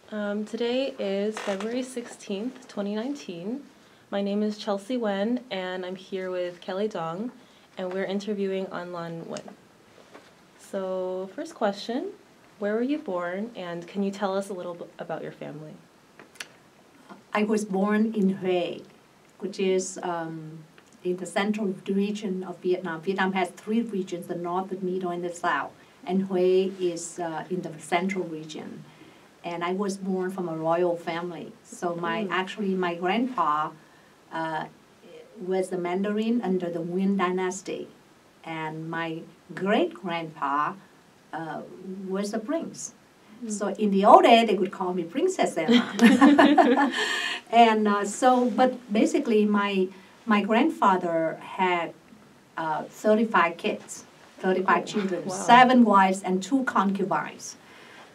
Today is February 16th, 2019. My name is Chelsea Wen, and I'm here with Kelly Dong, and we're interviewing An Lan Wen. So, first question, where were you born, and can you tell us a little bit about your family? I was born in Hue, which is in the central region of Vietnam. Vietnam has three regions, the north, the middle, and the south. And Hue is in the central region. And I was born from a royal family. So my grandpa was the Mandarin under the Nguyen dynasty. And my great-grandpa was a prince. So in the old days, they would call me Princess Emma. And but basically, my grandfather had 35 kids, 35 children, wow. 7 wives, and 2 concubines.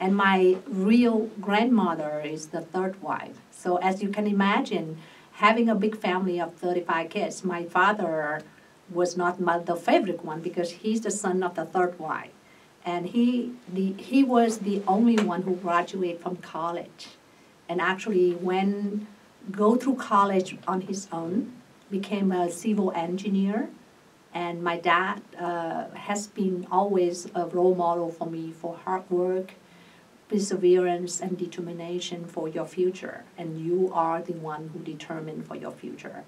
And my real grandmother is the 3rd wife. So as you can imagine, having a big family of 35 kids, my father was not the favorite one because he's the son of the 3rd wife. And he was the only one who graduated from college, and actually go through college on his own, became a civil engineer. And my dad has been always a role model for me for hard work, perseverance, and determination for your future. And you are the one who determine for your future.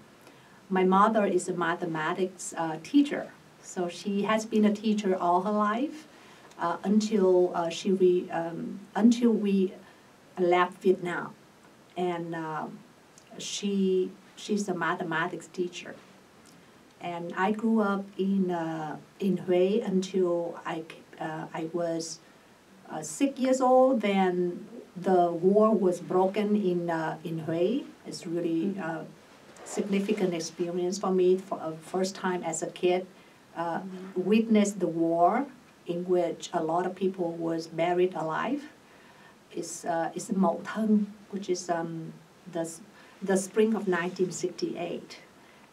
My mother is a mathematics teacher, so she has been a teacher all her life. Until we left Vietnam, and she's a mathematics teacher. And I grew up in Hue until I was 6 years old. Then the war was broken in Hue. It's really significant experience for me. For first time as a kid, witnessed the war, in which a lot of people was buried alive. It's Mậu Thân, which is the spring of 1968.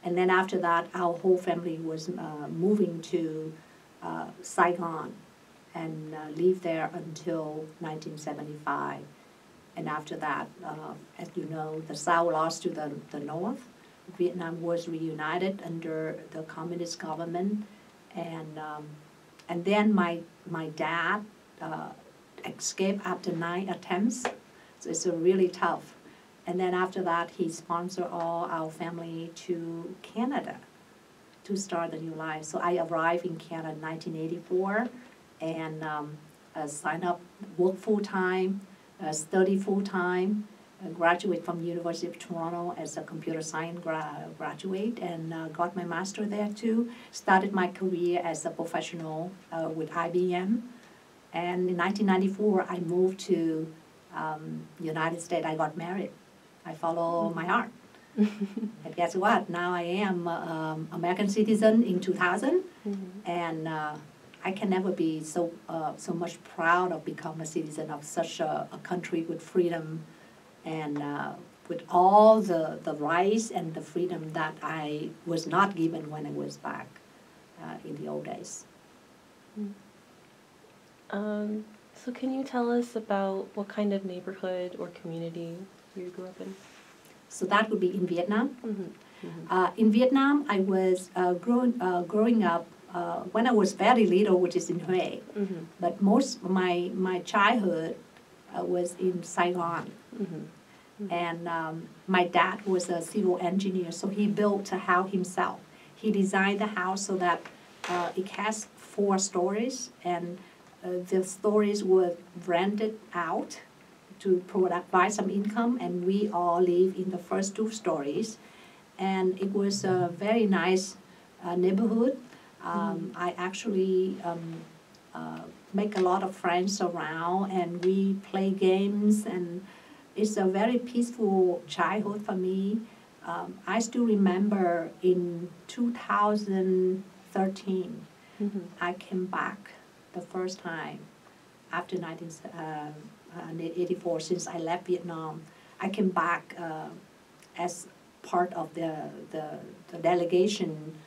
And then after that, our whole family was moving to Saigon and lived there until 1975. And after that, as you know, the South lost to the North. Vietnam was reunited under the communist government. And then my dad escaped after 9 attempts, so it's really tough. And then after that, he sponsored all our family to Canada to start a new life. So I arrived in Canada in 1984 and signed up, work full-time, study full-time, graduate from University of Toronto as a computer science graduate, and got my master there too. Started my career as a professional with IBM. And in 1994, I moved to United States. I got married. I follow my heart. And guess what? Now I am American citizen in 2000, and I can never be so much proud of becoming a citizen of such a country with freedom, and with all the rights and the freedom that I was not given when I was back in the old days. So can you tell us about what kind of neighborhood or community you grew up in? So that would be in Vietnam. In Vietnam, I was growing up when I was very little, which is in Hue. But most of my childhood was in Saigon. And my dad was a civil engineer, so he built a house himself. He designed the house so that it has 4 stories, and the stories were rented out to provide some income, and we all live in the first 2 stories. And it was a very nice neighborhood. I actually make a lot of friends around, and we play games, and it's a very peaceful childhood for me. I still remember in 2013, I came back the first time after 1984, since I left Vietnam. I came back as part of the delegation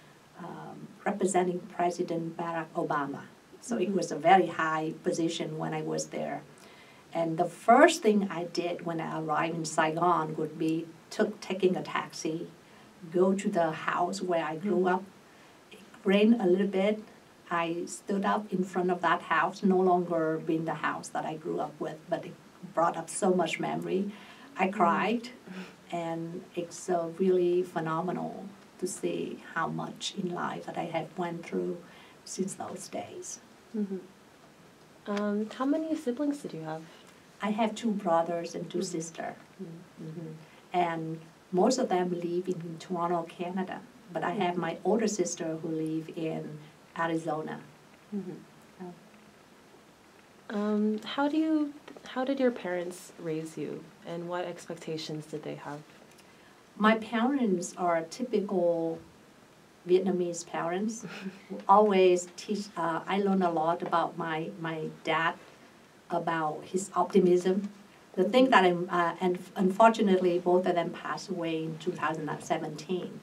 representing President Barack Obama. So it was a very high position when I was there. And the first thing I did when I arrived in Saigon would be taking a taxi, go to the house where I grew up. It rained a little bit. I stood up in front of that house, no longer being the house that I grew up with, but it brought up so much memory. I cried, and it's really phenomenal to see how much in life that I have went through since those days. How many siblings did you have? I have 2 brothers and 2 sisters. And most of them live in Toronto, Canada. But I have my older sister who live in Arizona. How did your parents raise you, and what expectations did they have? My parents are typical Vietnamese parents who always teach. I learned a lot about my dad, about his optimism. The thing that and unfortunately both of them passed away in 2017.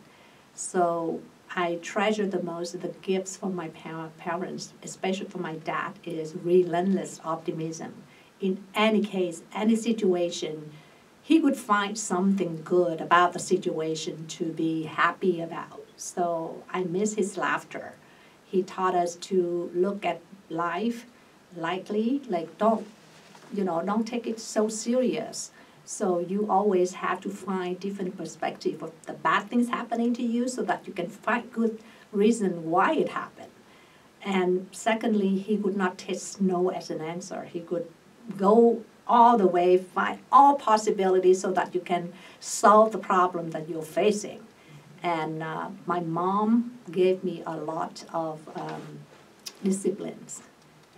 So I treasure the most the gifts from my parents, especially from my dad, is relentless optimism. In any case, any situation, he would find something good about the situation to be happy about. So I miss his laughter. He taught us to look at life lightly, like don't take it so serious. So you always have to find different perspective of the bad things happening to you so that you can find good reason why it happened. And secondly, he would not take no as an answer. He could go all the way, find all possibilities so that you can solve the problem that you're facing. And my mom gave me a lot of disciplines.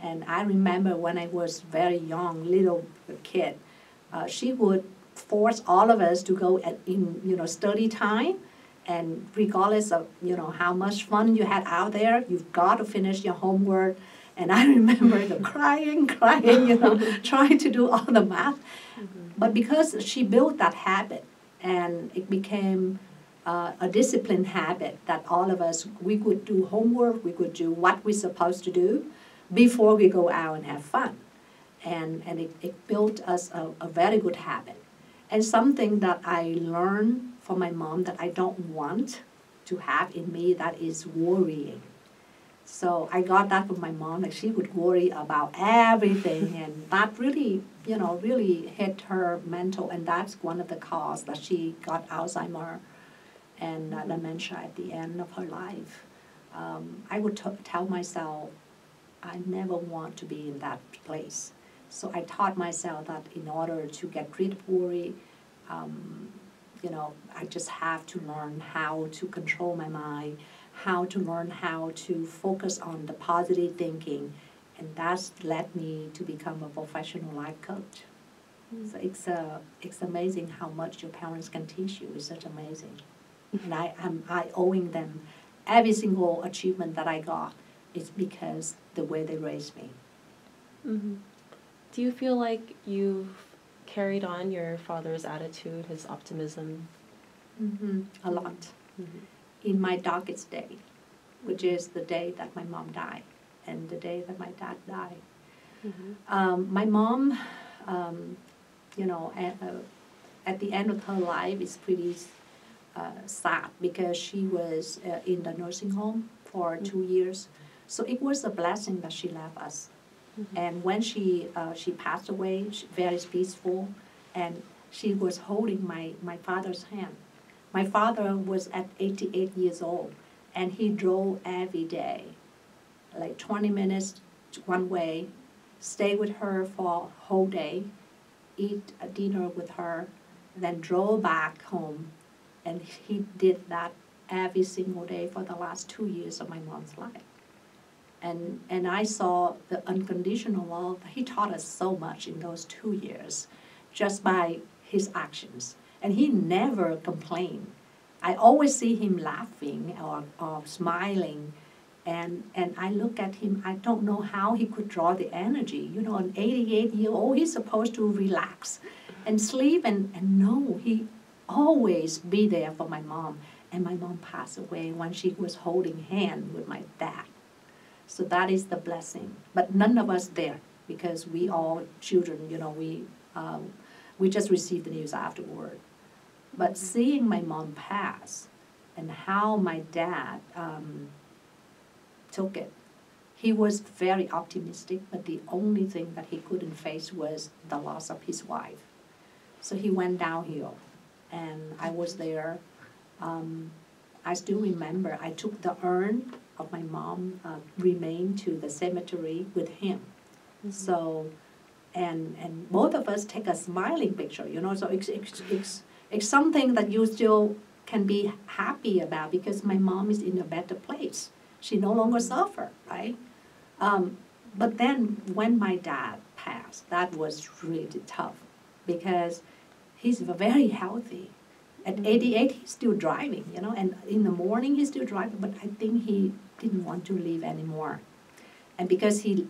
And I remember when I was very young, little kid, she would force all of us to go in study time, and regardless of how much fun you had out there, you've got to finish your homework. And I remember the crying, trying to do all the math. But because she built that habit, and it became a disciplined habit that all of us, we could do homework, we could do what we're supposed to do before we go out and have fun. And it built us a very good habit. And something that I learned from my mom that I don't want to have in me, that is worrying. So I got that from my mom, that she would worry about everything, and that really, really hit her mental, and that's one of the causes that she got Alzheimer and dementia at the end of her life. I would tell myself, I never want to be in that place. So I taught myself that in order to get rid of worry, I just have to learn how to control my mind, how to learn how to focus on the positive thinking, and that's led me to become a professional life coach. So it's amazing how much your parents can teach you. It's such amazing. And I owing them every single achievement that I got is because the way they raised me. Do you feel like you've carried on your father's attitude, his optimism? A lot. In my darkest day, which is the day that my mom died and the day that my dad died. My mom, at the end of her life is pretty sad because she was in the nursing home for 2 years. So it was a blessing that she left us. And when she passed away, very peaceful, and she was holding my father's hand. My father was at 88 years old, and he drove every day, like 20 minutes one way, stay with her for a whole day, eat a dinner with her, then drove back home. And he did that every single day for the last 2 years of my mom's life. And I saw the unconditional love. He taught us so much in those 2 years just by his actions. And he never complained. I always see him laughing or smiling. And I look at him, I don't know how he could draw the energy. An 88-year-old, he's supposed to relax and sleep. And no, he always be there for my mom. And my mom passed away when she was holding hand with my dad. So that is the blessing. But none of us there. because we all children, we just received the news afterward. But seeing my mom pass and how my dad took it, he was very optimistic, but the only thing that he couldn't face was the loss of his wife. So he went downhill, and I was there. I still remember I took the urn of my mom remain to the cemetery with him. Mm-hmm. So, and both of us take a smiling picture, so it's something that you still can be happy about because my mom is in a better place. She no longer suffer, right? But then when my dad passed, that was really tough because he's very healthy. At 88, he's still driving, and in the morning he's still driving, but I think he didn't want to leave anymore. And because he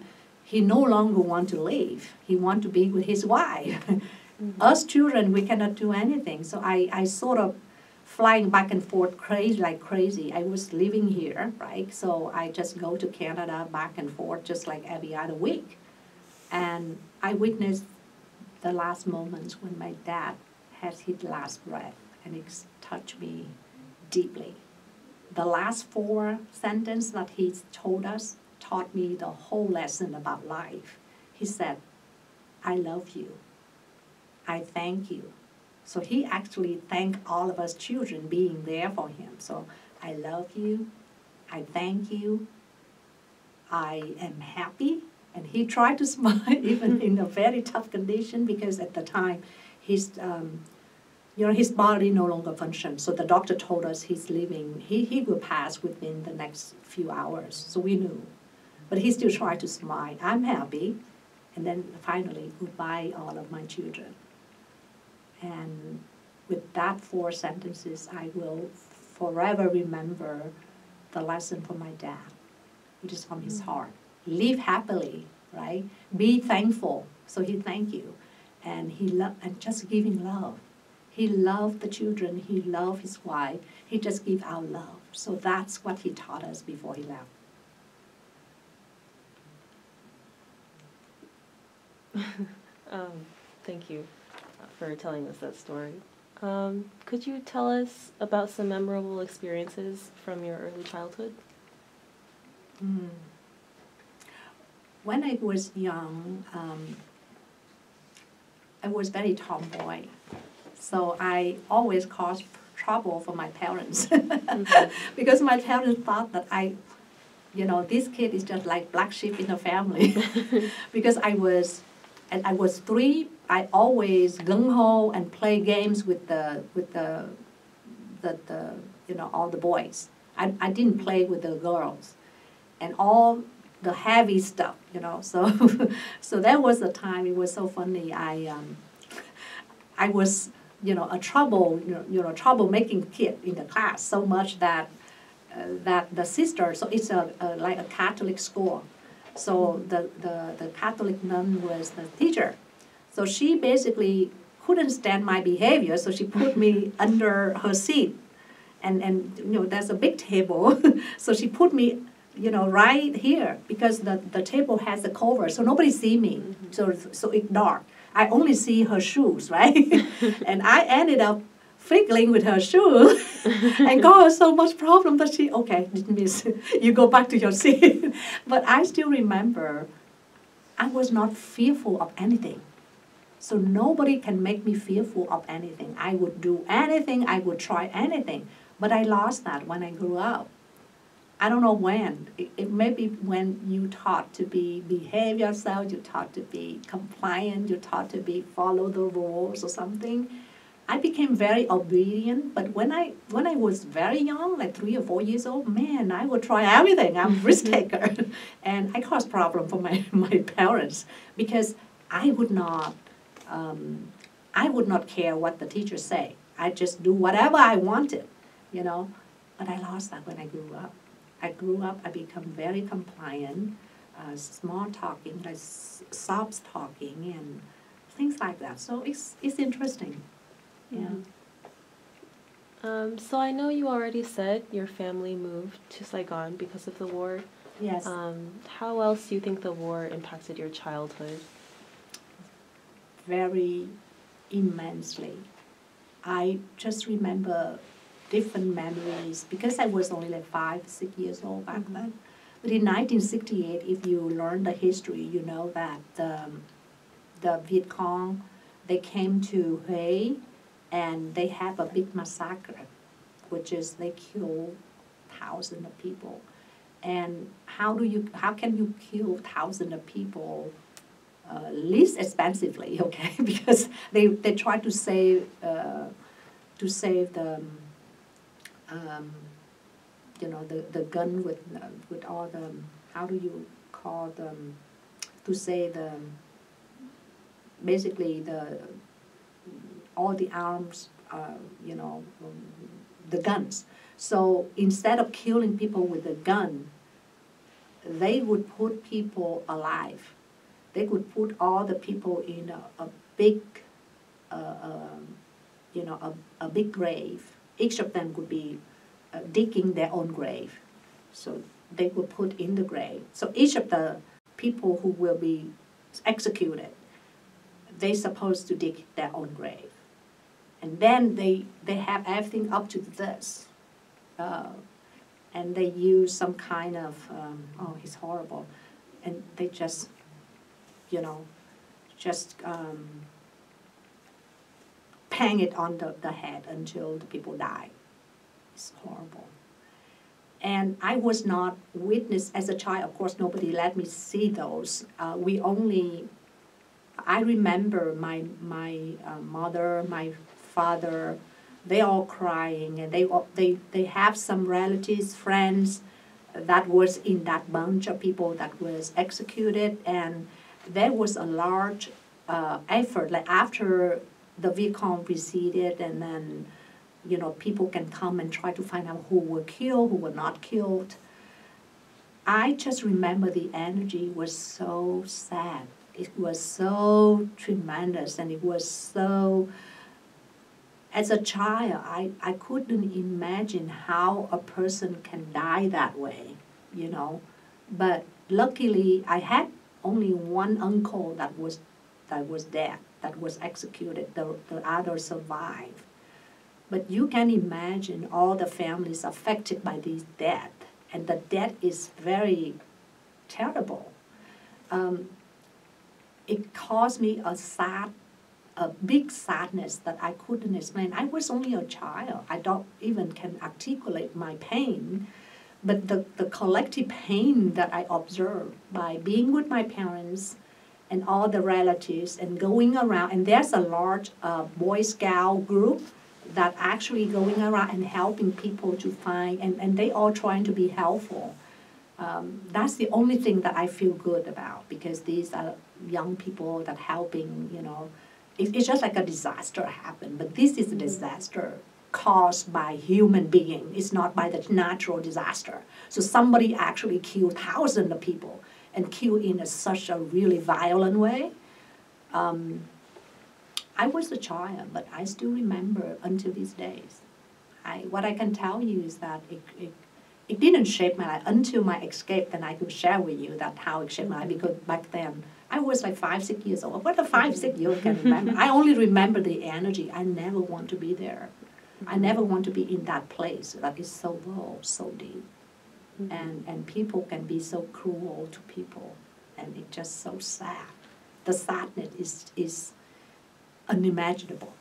no longer want to leave, he want to be with his wife. Mm-hmm. Us children, we cannot do anything. So I sort of flying back and forth like crazy. I was living here, right? So I just go to Canada back and forth just like every other week. And I witnessed the last moments when my dad has his last breath, and it touched me deeply. The last 4 sentences that he told us taught me the whole lesson about life. He said, "I love you. I thank you." So he actually thanked all of us children being there for him. So I love you, I thank you, I am happy. And he tried to smile even in a very tough condition because at the time his body no longer functioned. So the doctor told us he's leaving, he will pass within the next few hours. So we knew. But he still tried to smile. I'm happy. And then finally, goodbye all of my children. And with that 4 sentences, I will forever remember the lesson from my dad, which is from his heart. Live happily, right? Be thankful. So he thanked you. And and just giving love. He loved the children. He loved his wife. He just gave out love. So that's what he taught us before he left. Thank you for telling us that story. Could you tell us about some memorable experiences from your early childhood? When I was young, I was very tomboy. So I always caused trouble for my parents. Mm-hmm. Because my parents thought that this kid is just like black sheep in the family. Because I was 3, I always gung-ho and play games with all the boys. I didn't play with the girls. And all the heavy stuff, So there was a time, it was so funny, I was, a troublemaking kid in the class, so much that the sister, so it's like a Catholic school. So the Catholic nun was the teacher. So she basically couldn't stand my behavior, so she put me under her seat. And there's a big table, so she put me, right here, because the table has a cover, so nobody see me, so it's dark. I only see her shoes, right? And I ended up fiddling with her shoes and caused so much problem that okay, miss, you go back to your seat. But I still remember I was not fearful of anything. So nobody can make me fearful of anything. I would do anything, I would try anything. But I lost that when I grew up. I don't know when. It may be when you taught to behave yourself, you taught to be compliant, you taught to follow the rules or something. I became very obedient, but when I was very young, like 3 or 4 years old, man, I would try everything. I'm a risk taker. And I caused problem for my parents because I would not care what the teachers say. I just do whatever I wanted, But I lost that when I grew up. I become very compliant, small talking, like soft talking, and things like that. So it's interesting. Yeah. So I know you already said your family moved to Saigon because of the war. Yes. How else do you think the war impacted your childhood? Very immensely. I just remember different memories because I was only like 5, 6 years old back then. But in 1968, if you learn the history, you know that the Viet Cong, they came to Hue and they have a big massacre, which is they kill thousands of people. And how can you kill thousands of people least expensively, okay? Because they try to save the the gun with all the, how do you call them, to say the, basically the, all the arms, the guns. So instead of killing people with a gun, they would put people alive. They would put all the people in a big, a big grave. Each of them would be digging their own grave. So they were put in the grave. So each of the people who will be executed, they're supposed to dig their own grave. And then they have everything up to this. And they use some kind of, it's horrible. And they just, bang it on the head until the people die. It's horrible. And I was not witness as a child. Of course, nobody let me see those. I remember my mother, my father, they all crying, and they have some relatives, friends that was in that bunch of people that was executed, and there was a large effort, like after the Viet Cong receded, and then people can come and try to find out who were killed, who were not killed. I just remember the energy was so sad. It was so tremendous, and it was so, as a child, I couldn't imagine how a person can die that way, But luckily, I had only one uncle that was dead, that was executed. The others survived. But you can imagine all the families affected by this death, and the death is very terrible. It caused me a big sadness that I couldn't explain. I was only a child. I don't even can articulate my pain, but the collective pain that I observed by being with my parents and all the relatives and going around, and there's a large Boy Scout group that actually going around and helping people to find, and they all trying to be helpful. That's the only thing that I feel good about, because these are young people that helping, It's just like a disaster happened, but this is a disaster caused by human being. It's not by the natural disaster. So somebody actually killed thousands of people and killed in such a really violent way. I was a child, but I still remember until these days. What I can tell you is that it didn't shape my life until my escape, then I could share with you that how it shaped my life, because back then I was like 5, 6 years old. What a 5, 6 year old can remember? I only remember the energy. I never want to be there. I never want to be in that place that is so low, so deep. And people can be so cruel to people, and it's just so sad. The sadness is unimaginable.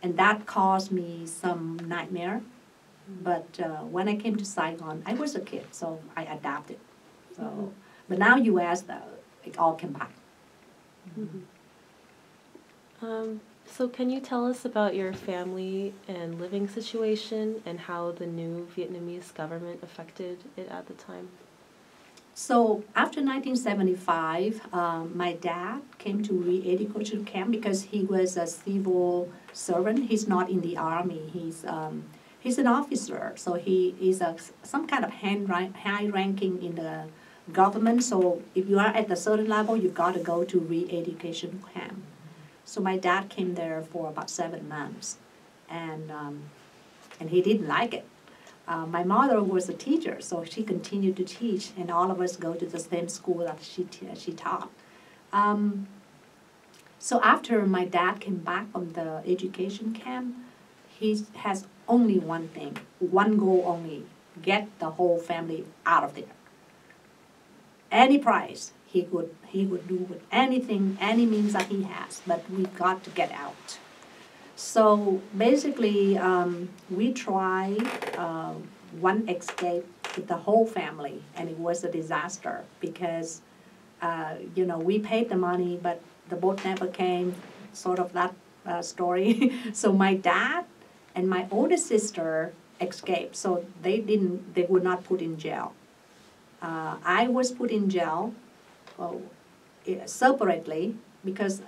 And that caused me some nightmare. But when I came to Saigon, I was a kid, so I adapted. So, but now U.S., it all came back. So can you tell us about your family and living situation and how the new Vietnamese government affected it at the time? So after 1975, my dad came to re-education camp because he was a civil servant. He's not in the army. He's an officer, so he is some kind of high ranking in the government. So if you are at a certain level, you got to go to re-education camp. So my dad came there for about 7 months, and he didn't like it. My mother was a teacher, so she continued to teach, and all of us go to the same school that she taught. So after my dad came back from the education camp, he has only one thing, one goal only: get the whole family out of there. Any price he would do with anything, any means that he has, but we got to get out. So basically, we tried one escape with the whole family, and it was a disaster because, we paid the money, but the boat never came, sort of that story. So my dad and my older sister escaped, so they were not put in jail. I was put in jail separately because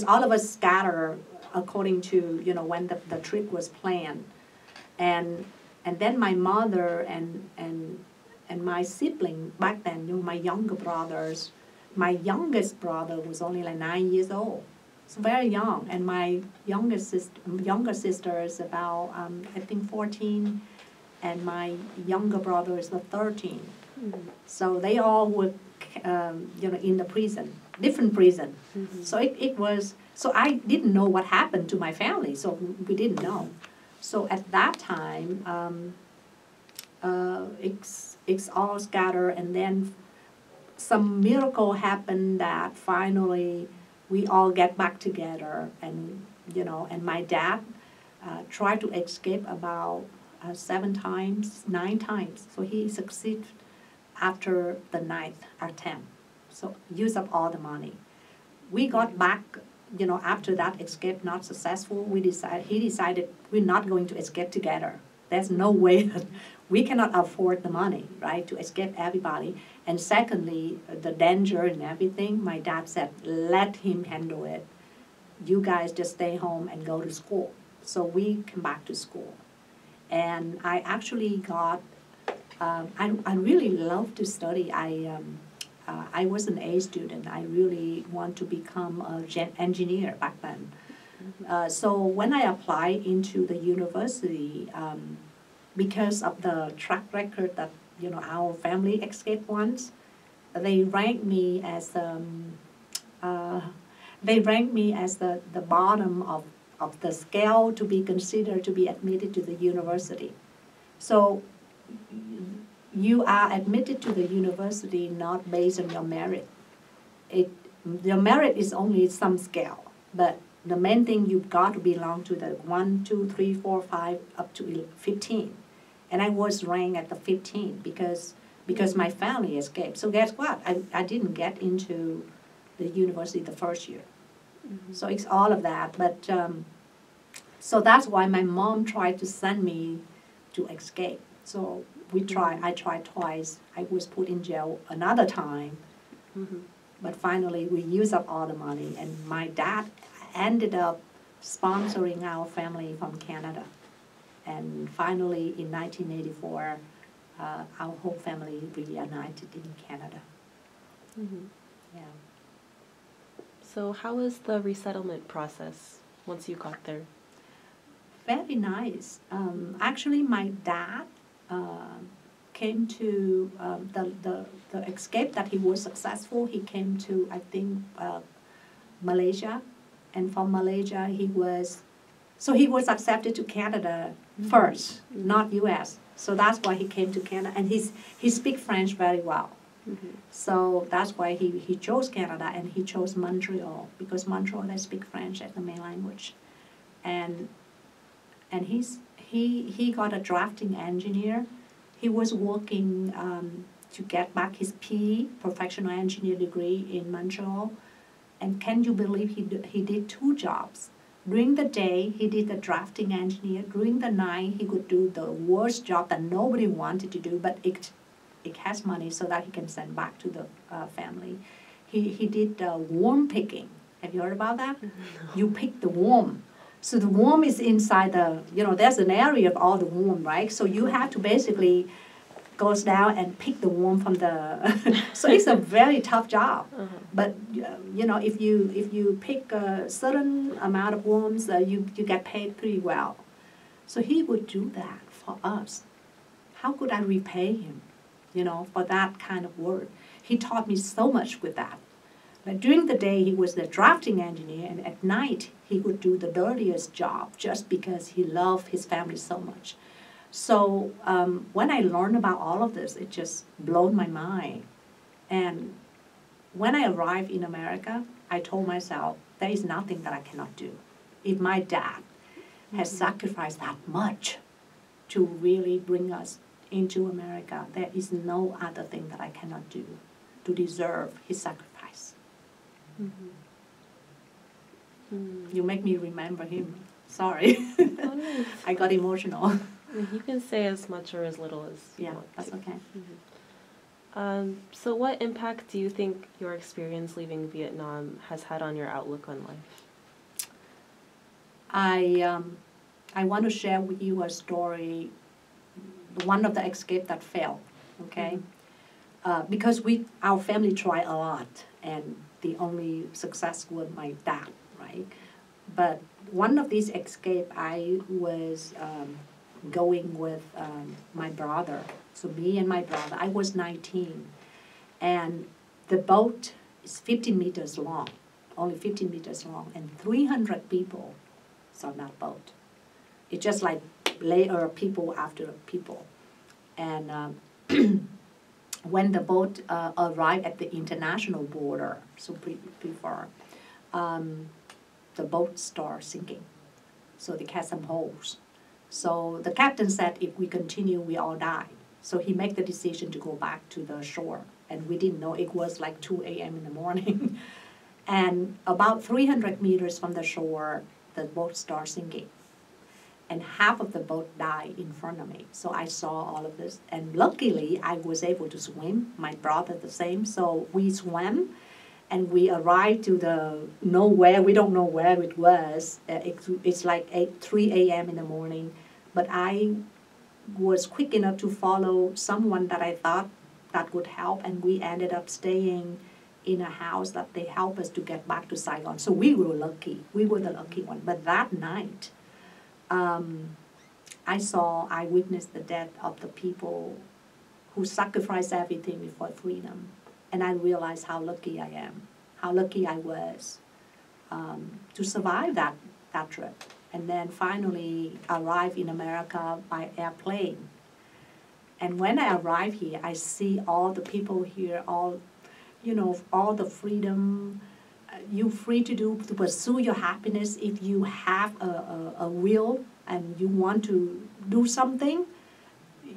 all of us scattered according to when the trip was planned, and then my mother and my sibling back then, my younger brothers, my youngest brother was only like 9 years old, so very young, and my younger sister is about I think 14, and my younger brother is 13. Mm-hmm. So they all were in the prison, different prison. Mm-hmm. So it was. So I didn't know what happened to my family, so we didn't know. So at that time, it's all scattered, and then some miracle happened that finally we all get back together, and and my dad tried to escape about 7 times, 9 times. So he succeeded after the 9th attempt. So use up all the money. We got back. After that escape not successful, he decided we're not going to escape together. There's no way that we cannot afford the money, right, to escape everybody. And secondly, the danger and everything, my dad said, let him handle it. You guys just stay home and go to school. So we came back to school. And I actually got, I really love to study. I was an A student. I really want to become an engineer back then. So when I applied into the university, because of the track record that our family escaped once, they ranked me as the bottom of the scale to be considered to be admitted to the university. So you are admitted to the university not based on your merit. Your merit is only some scale, but the main thing you've got to belong to the 1, 2, 3, 4, 5 up to 15. And I was ranked at the 15 because my family escaped. So guess what? I didn't get into the university the first year. Mm-hmm. So it's all of that. But so that's why my mom tried to send me to escape. So I tried twice. I was put in jail another time. Mm-hmm. But finally, we used up all the money. And my dad ended up sponsoring our family from Canada. And finally, in 1984, our whole family reunited in Canada. Mm-hmm. Yeah. So how was the resettlement process once you got there? Very nice. Actually, my dad came to the escape that he was successful. He came to, I think, Malaysia, and from Malaysia he was accepted to Canada first, mm-hmm. not U.S. So that's why he came to Canada, and he speaks French very well. Mm-hmm. So that's why he chose Canada, and he chose Montreal, because Montreal they speak French as the main language, and he got a drafting engineer. He was working to get back his PE, professional engineer degree in Montreal, and can you believe he did 2 jobs? During the day, he did the drafting engineer. During the night, he could do the worst job that nobody wanted to do, but it has money so that he can send back to the family. He did worm picking. Have you heard about that? No. You pick the worm. So the worm is inside there's an area of all the worm, right? So you have to basically goes down and pick the worm from the. So it's a very tough job. Uh-huh. But if you pick a certain amount of worms, you get paid pretty well. So he would do that for us, how could I repay him, for that kind of work? He taught me so much with that. But during the day, he was the drafting engineer, and at night, he would do the dirtiest job just because he loved his family so much. So when I learned about all of this, it just blew my mind. And when I arrived in America, I told myself, there is nothing that I cannot do. If my dad has sacrificed that much to really bring us into America, there is no other thing that I cannot do to deserve his sacrifice. You make me remember him. Sorry. Oh, no. I got emotional. You can say as much or as little as you Yeah, want that's to. okay. So what impact do you think your experience leaving Vietnam has had on your outlook on life? I want to share with you a story, one of the escape that failed, okay? Because our family tried a lot, and the only success was my dad, right? But one of these escape, I was going with my brother. So me and my brother, I was 19, and the boat is 15 meters long, only 15 meters long, and 300 people is on that boat. It's just like layer people after people. And when the boat arrived at the international border, so pretty far, the boat started sinking. So they had some holes. So the captain said, if we continue, we all die. So he made the decision to go back to the shore. And we didn't know it was like 2 a.m. in the morning. And about 300 meters from the shore, the boat started sinking. And half of the boat died in front of me. So I saw all of this. And luckily, I was able to swim. My brother the same. So we swam. And we arrived to the nowhere. We don't know where it was. It's like 3 a.m. in the morning. But I was quick enough to follow someone that I thought that would help. And we ended up staying in a house that they helped us to get back to Saigon. So we were lucky. We were the lucky one. But that night, I witnessed the death of the people who sacrificed everything for freedom. And I realized how lucky I am, how lucky I was to survive that trip. And then finally arrive in America by airplane. And when I arrive here, I see all the people here, all the freedom. You're free to pursue your happiness if you have a will and you want to do something.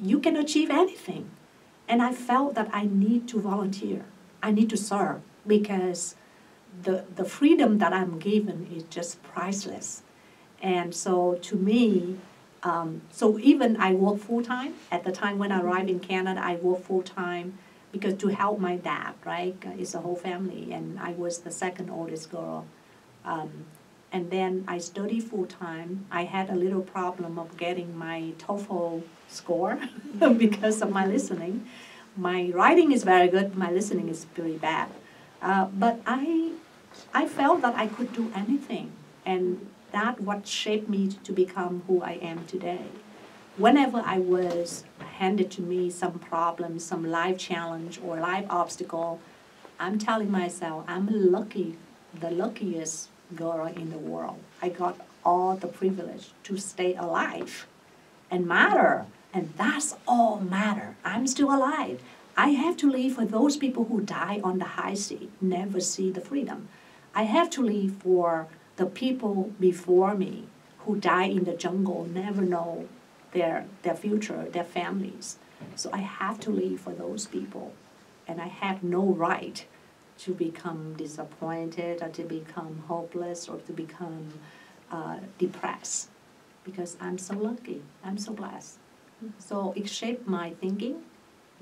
You can achieve anything. And I felt that I need to volunteer. I need to serve because the freedom that I'm given is just priceless. And so to me, so even I work full-time. At the time when I arrived in Canada, I worked full-time because to help my dad, right? It's a whole family. And I was the second oldest girl. And then I studied full-time. I had a little problem of getting my TOEFL score because of my listening. My writing is very good. My listening is pretty bad. But I felt that I could do anything. And that's what shaped me to become who I am today. Whenever I was handed to me some problem, some life challenge or life obstacle, I'm telling myself I'm lucky, the luckiest girl in the world. I got all the privilege to stay alive and matter. And that's all matter. I'm still alive. I have to live for those people who die on the high seas, never see the freedom. I have to live for the people before me who die in the jungle, never know their future, their families. So I have to live for those people. And I have no right to become disappointed or to become hopeless or to become depressed because I'm so lucky. I'm so blessed. So it shaped my thinking.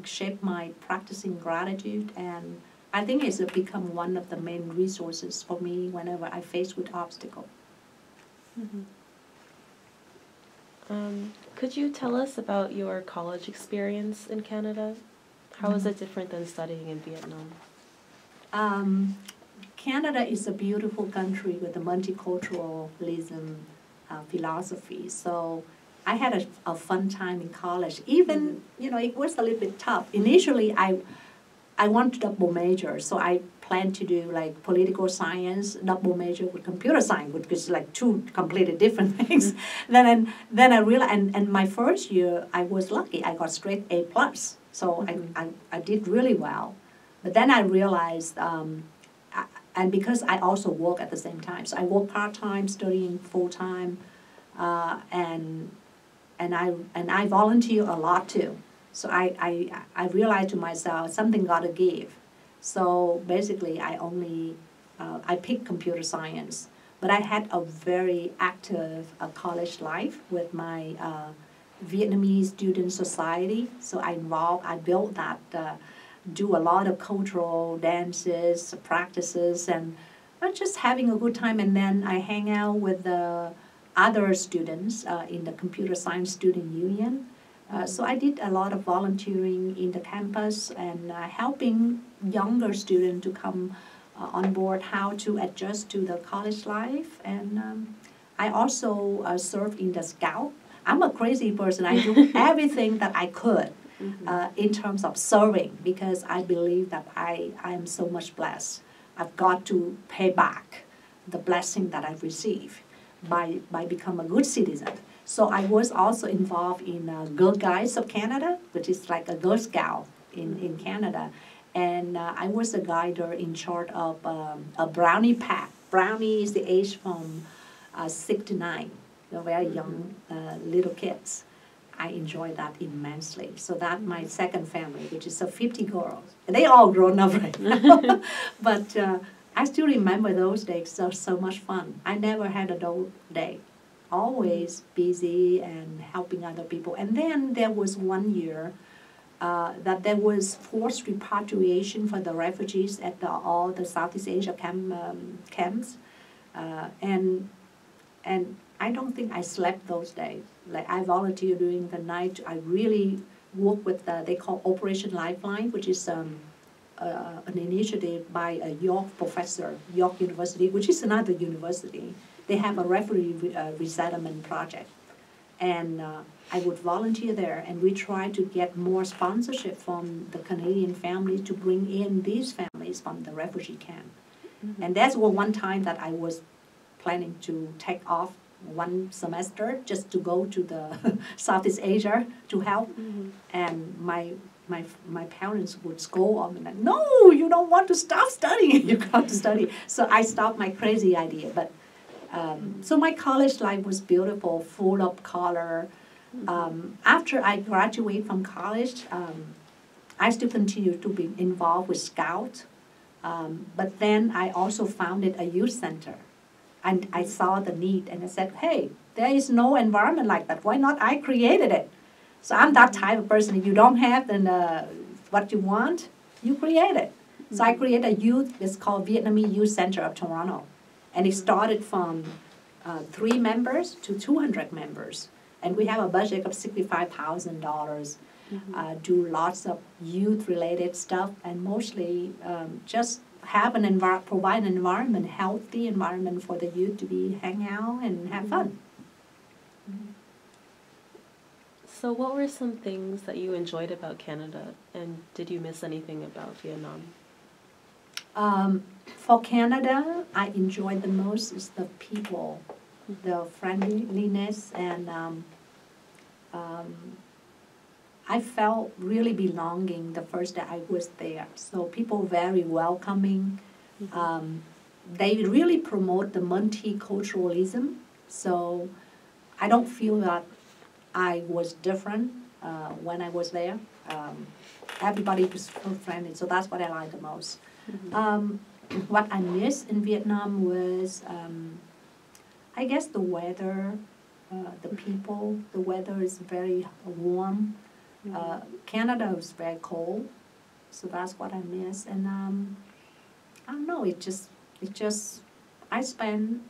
It shaped my practicing gratitude. And I think it's become one of the main resources for me whenever I face with obstacle. Could you tell us about your college experience in Canada? How was it different than studying in Vietnam? Canada is a beautiful country with a multiculturalism philosophy. So I had a fun time in college. Even, it was a little bit tough. Initially, I wanted double major, so I planned to do like political science, double major with computer science, which is like two completely different things. Then I realized, and my first year, I was lucky. I got straight A plus, so I did really well. But then I realized, and because I also work at the same time, so I work part-time, studying full-time, and I volunteer a lot too. So I realized to myself, something gotta give. So basically, I picked computer science. But I had a very active college life with my Vietnamese Student Society. So I built that, do a lot of cultural dances, practices, and just having a good time. And then I hang out with the other students in the Computer Science Student Union. So I did a lot of volunteering in the campus and helping younger students to come on board how to adjust to the college life. And I also served in the Scout. I'm a crazy person. I do everything that I could in terms of serving, because I believe that I am so much blessed. I've got to pay back the blessing that I've received by becoming a good citizen. So I was also involved in Girl Guides of Canada, which is like a Girl Scout in Canada. And I was a guider in charge of a brownie pack. Brownie is the age from 6 to 9. They're very young little kids. I enjoy that immensely. So that's my second family, which is 50 girls. They all grown up right now. But I still remember those days. So much fun. I never had a dull day. Always busy and helping other people. And then there was one year that there was forced repatriation for the refugees at all the Southeast Asia camps. And I don't think I slept those days. Like I volunteered during the night. I really work with they call Operation Lifeline, which is an initiative by a York professor, York University, which is another university. They have a refugee resettlement project. And I would volunteer there, and we try to get more sponsorship from the Canadian families to bring in these families from the refugee camp. And that's one time that I was planning to take off one semester just to go to the Southeast Asia to help. And my parents would scold on me like, no, you don't want to stop studying, you got to study. So I stopped my crazy idea. But so my college life was beautiful, full of color. After I graduated from college, I still continued to be involved with Scout. But then I also founded a youth center. And I saw the need, and I said, hey, there is no environment like that. Why not? I created it. So I'm that type of person. If you don't have what you want, you create it. So I created a youth, it's called Vietnamese Youth Center of Toronto. And it started from 3 members to 200 members. And we have a budget of $65,000. Do lots of youth-related stuff, and mostly just have provide an environment, healthy environment for the youth to hang out and have fun. So what were some things that you enjoyed about Canada, and did you miss anything about Vietnam? For Canada, I enjoyed the most is the people, the friendliness, and I felt really belonging the first day I was there. So people very welcoming. They really promote the multiculturalism. So I don't feel that I was different when I was there. Everybody was so friendly. So that's what I like the most. What I missed in Vietnam was, I guess, the weather, the people. The weather is very warm. Canada was very cold, so that's what I miss. And I don't know. I spent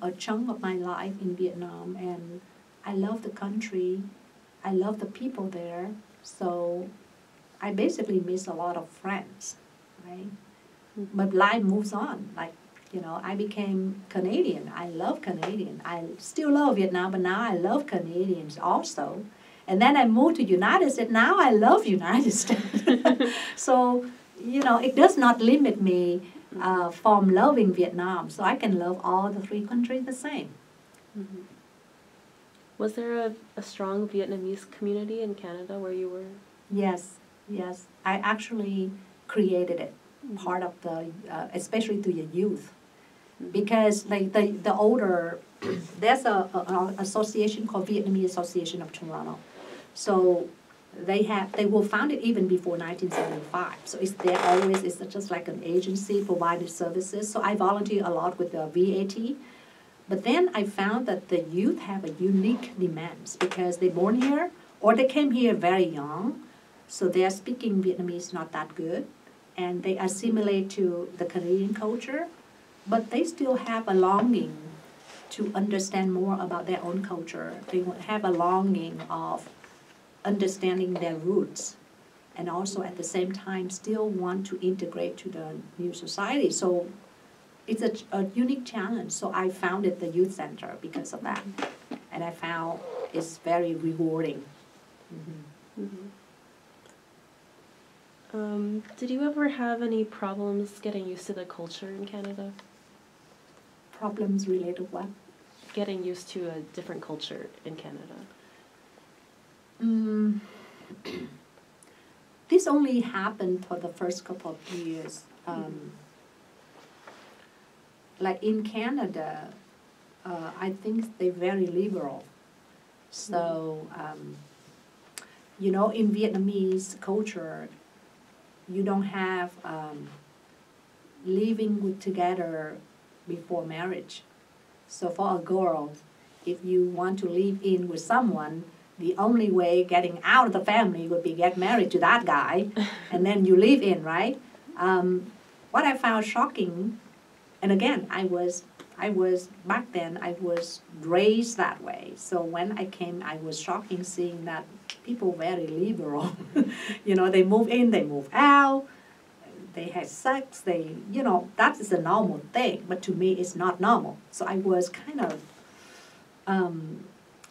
a chunk of my life in Vietnam, and I love the country. I love the people there. So I basically miss a lot of friends, right? But life moves on. Like You know, I became Canadian. I love Canadian. I still love Vietnam, but now I love Canadians also. And then I moved to United States. Now I love United States. So, you know, it does not limit me from loving Vietnam. So I can love all the three countries the same. Mm-hmm. Was there a strong Vietnamese community in Canada where you were? Yes, yes. I actually created it, part of the, especially to the youth. Because like the older, there's a association called Vietnamese Association of Toronto. So they were founded even before 1975. So it's there always, it's just like an agency provided services. So I volunteer a lot with the VAT. But then I found that the youth have a unique demands because they're born here or they came here very young. So their speaking Vietnamese not that good. And they assimilate to the Canadian culture. But they still have a longing to understand more about their own culture. They have a longing of understanding their roots and also at the same time still want to integrate to the new society. So it's a unique challenge. So I founded the youth center because of that. And I found it's very rewarding. Mm-hmm. Mm-hmm. Did you ever have any problems getting used to the culture in Canada? Problems related to what? Getting used to a different culture in Canada. This only happened for the first couple of years. Like in Canada, I think they're very liberal. So, you know, in Vietnamese culture, you don't have living together before marriage. So for a girl, if you want to live in with someone, the only way getting out of the family would be get married to that guy, and then you live in, right? What I found shocking, and again, I was back then, I was raised that way. So when I came, I was shocking seeing that people very liberal. You know, they move in, they move out, they have sex, they, you know, that is a normal thing, but to me it's not normal. So I was kind of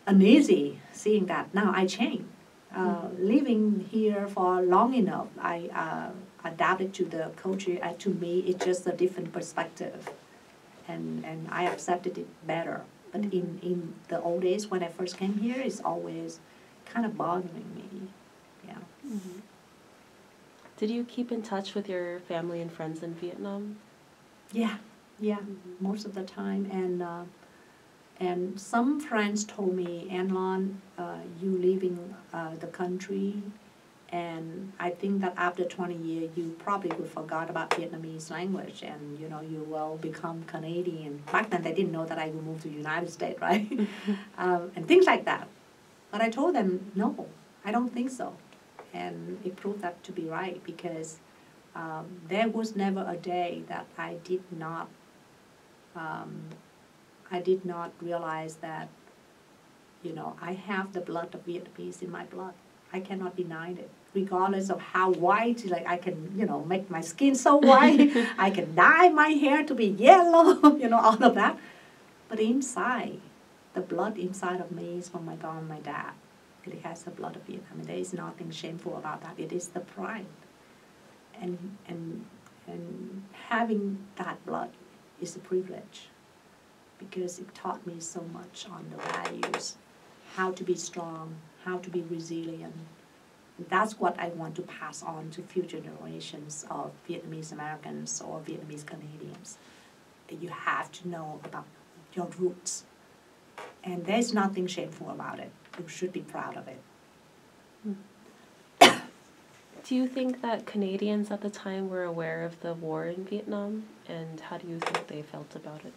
uneasy seeing that. Now I changed. Living here for long enough, I adapted to the culture. To me, it's just a different perspective, and I accepted it better. But in the old days when I first came here, it's always kind of bothering me. Yeah. Mm-hmm. Did you keep in touch with your family and friends in Vietnam? Yeah, most of the time. And some friends told me, An Lon, you leaving the country, and I think that after 20 years, you probably would forgot about Vietnamese language, and you know you will become Canadian. Back then, they didn't know that I would move to the United States, right? And things like that. But I told them, no, I don't think so. And it proved that to be right because there was never a day that I did not realize that, you know, I have the blood of Vietnamese in my blood. I cannot deny it, regardless of how white. Like I can, you know, make my skin so white. I can dye my hair to be yellow. You know, all of that. But inside, the blood inside of me is from my mom and my dad. It has the blood of Vietnam. And there is nothing shameful about that. It is the pride. And having that blood is a privilege because it taught me so much on the values, how to be strong, how to be resilient. That's what I want to pass on to future generations of Vietnamese Americans or Vietnamese Canadians. You have to know about your roots. And there's nothing shameful about it. You should be proud of it. Do you think that Canadians at the time were aware of the war in Vietnam, and how do you think they felt about it?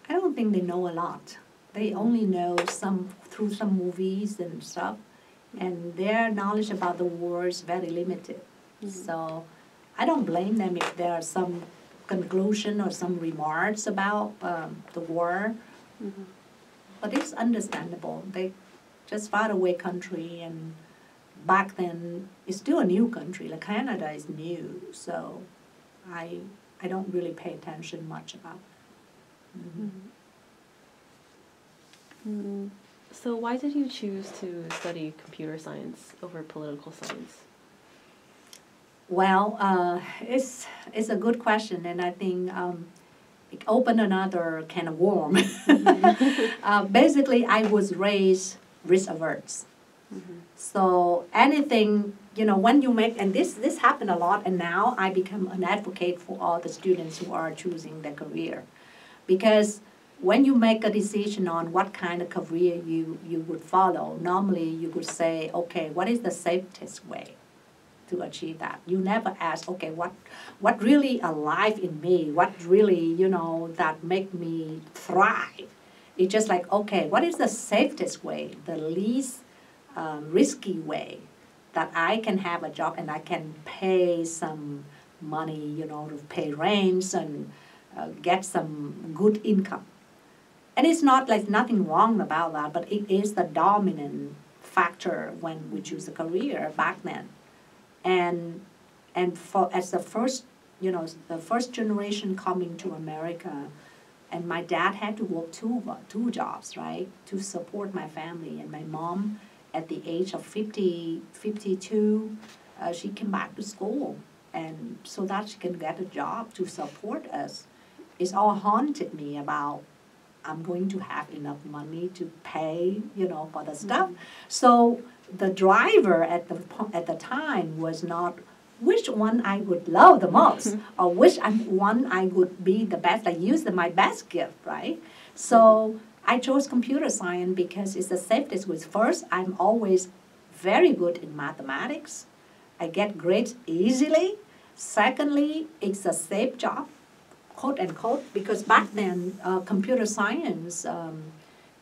I don't think they know a lot. They only know through some movies and stuff, and their knowledge about the war is very limited. So I don't blame them if there are some conclusion or some remarks about the war. But it's understandable. They just far away country, and back then it's still a new country. Like Canada is new, so I I don't really pay attention much about. So why did you choose to study computer science over political science? Well, it's a good question, and I think it opened another can of worm. Basically, I was raised risk averse. So anything, when you make, and this happened a lot, and now I become an advocate for all the students who are choosing their career. Because when you make a decision on what kind of career you would follow, normally you would say, okay, what is the safest way to achieve that? You never ask, okay, what really alive in me, what really, that make me thrive. It's just like, okay, what is the safest way, the least risky way that I can have a job and I can pay some money, to pay rents and get some good income. And it's not like nothing wrong about that, but it is the dominant factor when we choose a career back then. And as the first, the first generation coming to America, and my dad had to work two jobs, right, to support my family. And my mom, at the age of 52, she came back to school, and so that she can get a job to support us. It's all haunted me about I'm going to have enough money to pay, for the stuff. So the driver at the time was not which one I would love the most or which one I would be the best, like use my best gift, right? So I chose computer science because it's the safest way. First, I'm always very good in mathematics. I get grades easily. Secondly, it's a safe job, quote unquote, because back then computer science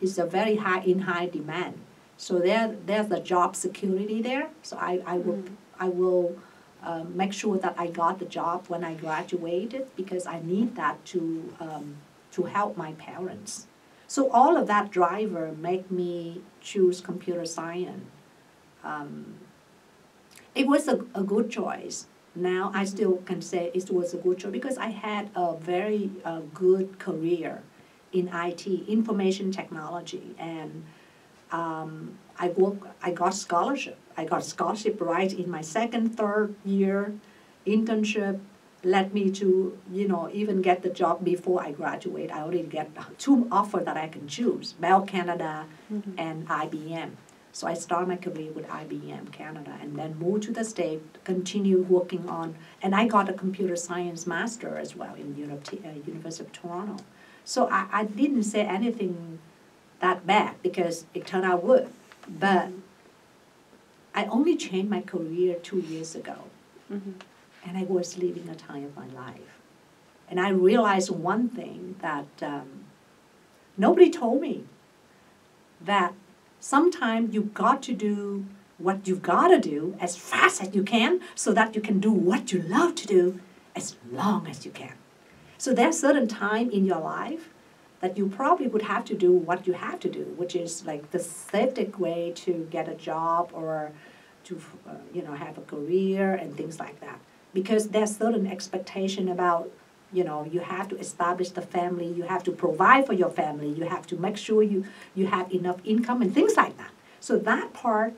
is a very high demand. So there's the job security there. So I will make sure that I got the job when I graduated because I need that to help my parents. So all of that driver make me choose computer science. It was a good choice. Now I still can say it was a good choice because I had a very good career in IT, information technology, and I got scholarship. I got scholarship right in my second, third year internship. Led me to, even get the job before I graduate. I already get two offers that I can choose, Bell Canada and IBM. So I started my career with IBM Canada and then moved to the States, continued working on, and I got a computer science master as well in University of Toronto. So I didn't say anything that bad because it turned out good. But I only changed my career 2 years ago. And I was living a time of my life. And I realized one thing that nobody told me, that sometimes you've got to do what you've got to do as fast as you can so that you can do what you love to do as long as you can. So there's certain time in your life that you probably would have to do what you have to do, which is like the safest way to get a job or to have a career and things like that. Because there's certain expectation about, you have to establish the family, you have to provide for your family, you have to make sure you have enough income and things like that. So that part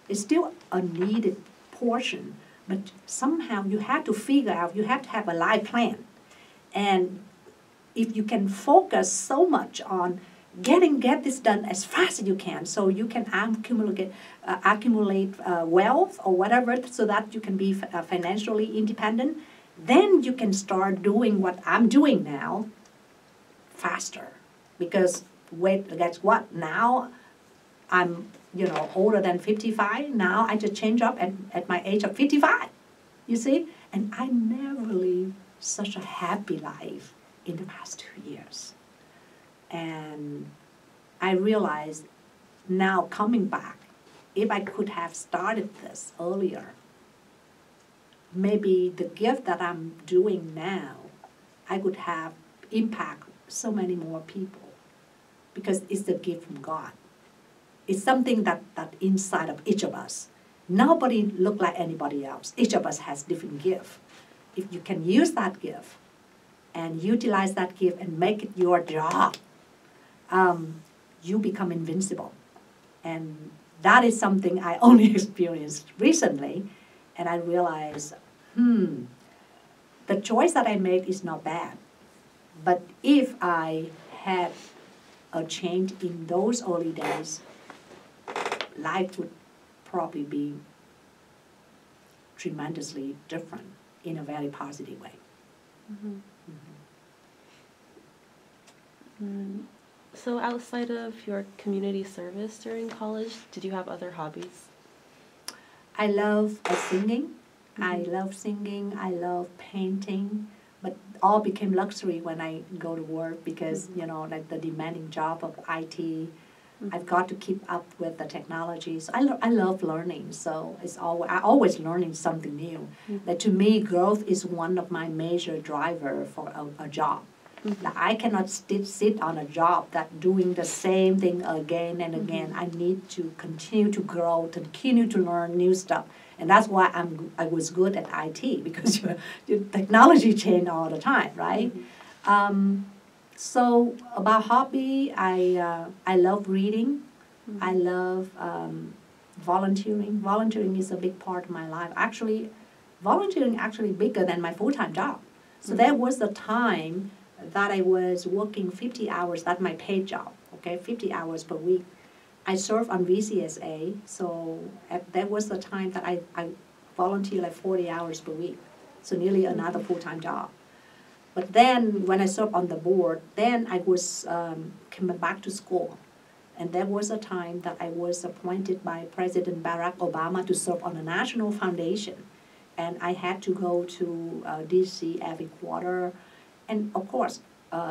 is still a needed portion, but somehow you have to figure out, you have to have a life plan. And if you can focus so much on get this done as fast as you can, so you can accumulate wealth or whatever, so that you can be financially independent, then you can start doing what I'm doing now faster. Because guess what? Now I'm older than 55. Now I just change up at my age of 55. You see, and I never lived such a happy life in the past 2 years. And I realized now coming back, if I could have started this earlier, maybe the gift that I'm doing now, I could have impact so many more people because it's a gift from God. It's something that inside of each of us. Nobody look like anybody else. Each of us has different gift. If you can use that gift and utilize that gift and make it your job, you become invincible. And that is something I only experienced recently, and I realized, the choice that I made is not bad. But if I had a change in those early days, life would probably be tremendously different in a very positive way. So outside of your community service during college, did you have other hobbies? I love singing. I love singing. I love painting. But all became luxury when I go to work because, like the demanding job of IT, I've got to keep up with the technology. So I love learning. So I always learning something new. That to me, growth is one of my major driver for a job. That I cannot sit on a job that doing the same thing again and again. I need to continue to grow, to continue to learn new stuff. And that's why I was good at IT, because your technology change all the time, right? So about hobby, I love reading. I love volunteering. Volunteering is a big part of my life. Actually, volunteering actually bigger than my full-time job. So there was a time that I was working 50 hours, that's my paid job, okay, 50 hours per week. I served on VCSA, so there was the time that I volunteered like 40 hours per week, so nearly another full-time job. But then when I served on the board, then I was coming back to school. And there was a time that I was appointed by President Barack Obama to serve on a national foundation. And I had to go to DC every quarter. And of course,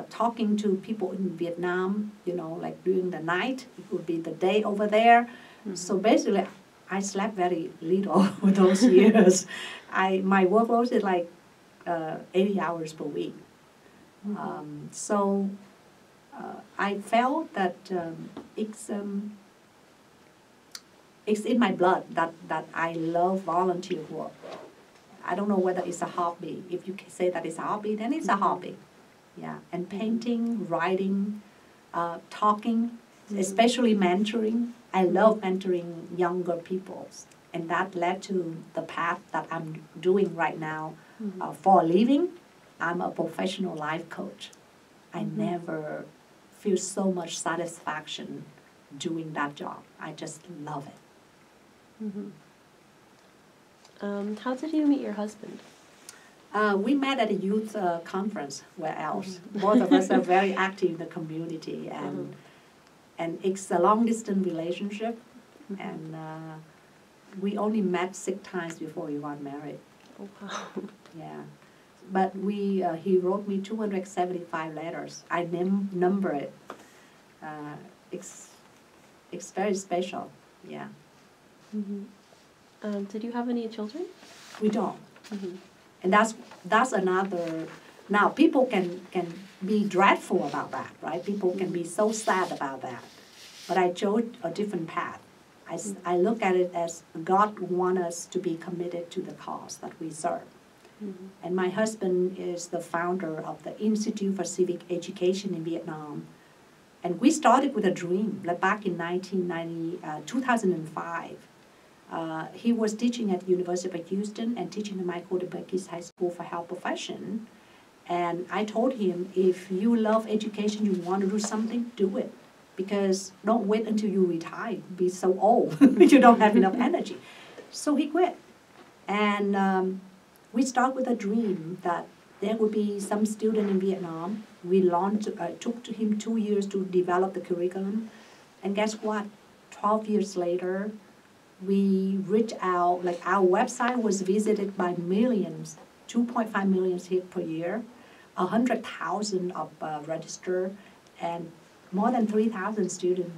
talking to people in Vietnam, like during the night, it would be the day over there. So basically, I slept very little those years. My workload is like 80 hours per week. So I felt that it's in my blood that I love volunteer work. I don't know whether it's a hobby. If you can say that it's a hobby, then it's a hobby. Yeah, and painting, writing, talking, especially mentoring. I love mentoring younger people. And that led to the path that I'm doing right now. For a living, I'm a professional life coach. I never feel so much satisfaction doing that job. I just love it. How did you meet your husband? We met at a youth conference. Where else? Both of us are very active in the community, and it's a long-distance relationship, and we only met 6 times before we got married. Oh, wow. Yeah, but he wrote me 275 letters. I number it. It's very special. Yeah. Did you have any children? We don't. And that's another. Now people can be dreadful about that, right? People can be so sad about that. But I chose a different path. I look at it as God wants us to be committed to the cause that we serve. And my husband is the founder of the Institute for Civic Education in Vietnam. And we started with a dream, like back in 2005. He was teaching at the University of Houston and teaching at Michael DeBakey's High School for Health Profession. And I told him, if you love education, you want to do something, do it. Because don't wait until you retire, be so old, you don't have enough energy. So he quit. And we start with a dream that there would be some student in Vietnam. We launched, took to him 2 years to develop the curriculum. And guess what? 12 years later, we reached out, like our website was visited by millions, 2.5 million hits per year, 100,000 of registered, and more than 3,000 students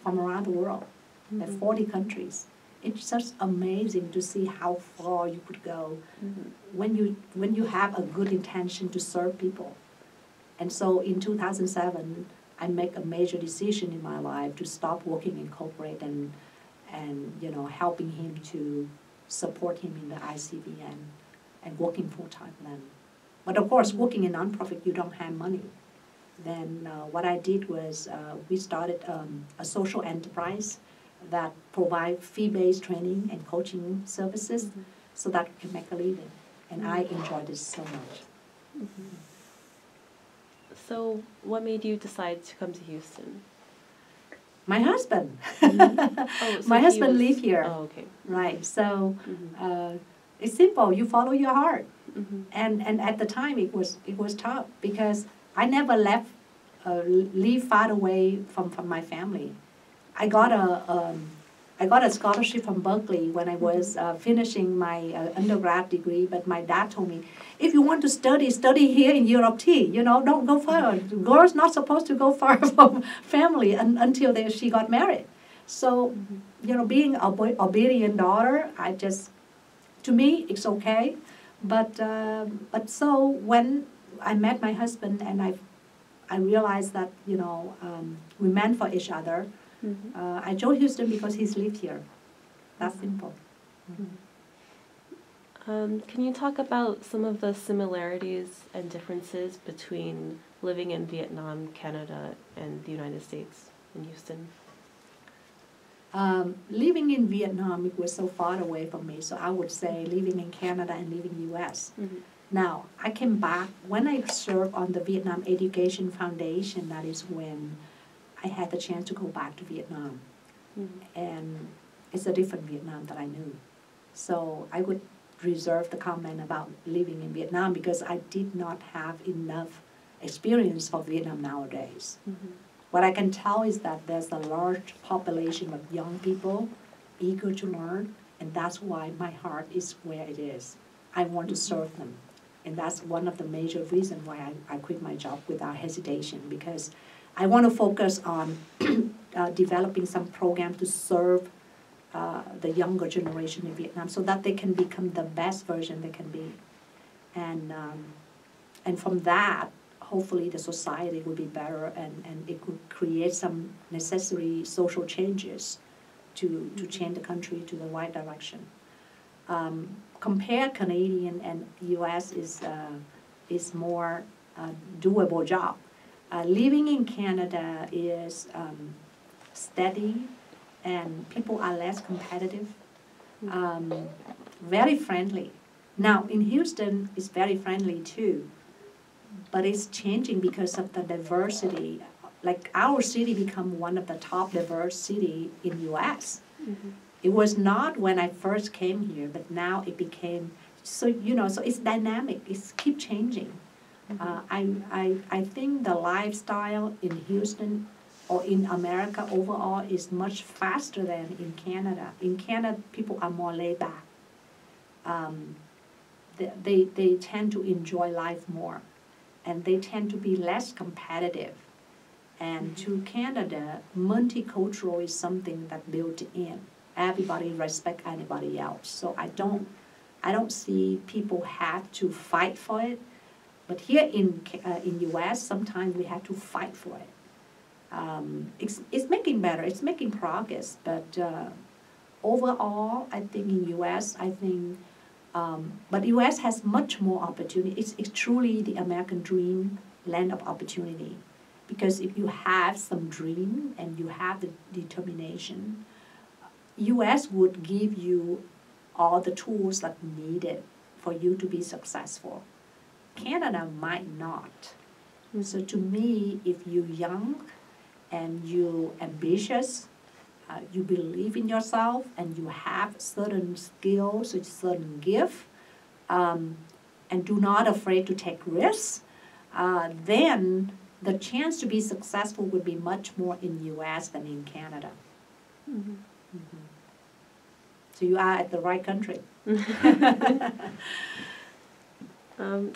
from around the world, like 40 countries. It's just amazing to see how far you could go when you have a good intention to serve people. And so in 2007, I make a major decision in my life to stop working in corporate and helping him to support him in the ICB and working full-time then. But of course, working in nonprofit, you don't have money. Then what I did was we started a social enterprise that provide fee-based training and coaching services so that we can make a living. And I enjoyed this so much. So what made you decide to come to Houston? My husband. Oh, so My he husband was- live here. Oh, okay. Right. So it's simple. You follow your heart. Mm-hmm. And at the time it was tough because I never live far away from my family. I got a scholarship from Berkeley when I was finishing my undergrad degree, but my dad told me, if you want to study here in Europe T, don't go far. Girls not supposed to go far from family until she got married. So, being a obedient daughter, to me, it's okay. But so when I met my husband and I realized that, we meant for each other, I chose Houston because he's lived here. That's simple. Can you talk about some of the similarities and differences between living in Vietnam, Canada, and the United States in Houston? Living in Vietnam, it was so far away from me, so I would say living in Canada and living in U.S. Now, I came back, when I served on the Vietnam Education Foundation, that is when I had the chance to go back to Vietnam. And it's a different Vietnam that I knew. So I would reserve the comment about living in Vietnam because I did not have enough experience for Vietnam nowadays. What I can tell is that there's a large population of young people eager to learn, and that's why my heart is where it is. I want to serve them. And that's one of the major reasons why I quit my job without hesitation, because I want to focus on developing some program to serve the younger generation in Vietnam so that they can become the best version they can be. And from that, hopefully the society will be better and it could create some necessary social changes to change the country to the right direction. Compare Canadian and U.S. is more doable job. Living in Canada is steady and people are less competitive, very friendly. Now in Houston it's very friendly too, but it's changing because of the diversity. Like our city become one of the top diverse city in U.S. It was not when I first came here, but now it became, so it's dynamic, it's keep changing. I think the lifestyle in Houston or in America overall is much faster than in Canada. In Canada, people are more laid back. They tend to enjoy life more, and they tend to be less competitive. And to Canada, multicultural is something that built in. Everybody respect anybody else. So I don't see people have to fight for it. But here in U.S., sometimes we have to fight for it. It's making better. It's making progress. But overall, I think in U.S., but U.S. has much more opportunity. It's truly the American dream, land of opportunity. Because if you have some dream and you have the determination, U.S. would give you all the tools that needed for you to be successful. Canada might not. So to me, if you're young and you're ambitious, you believe in yourself and you have certain skills, a certain gift, and do not afraid to take risks, then the chance to be successful would be much more in U.S. than in Canada. So you are at the right country.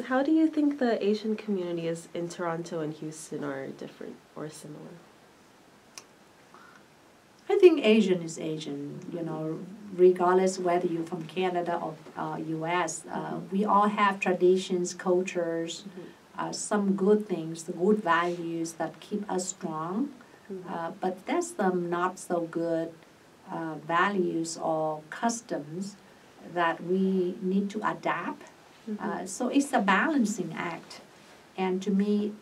How do you think the Asian communities in Toronto and Houston are different or similar? I think Asian is Asian, regardless whether you're from Canada or U.S. We all have traditions, cultures, some good things, the good values that keep us strong. But there's some not so good values or customs that we need to adapt So it's a balancing act. And to me,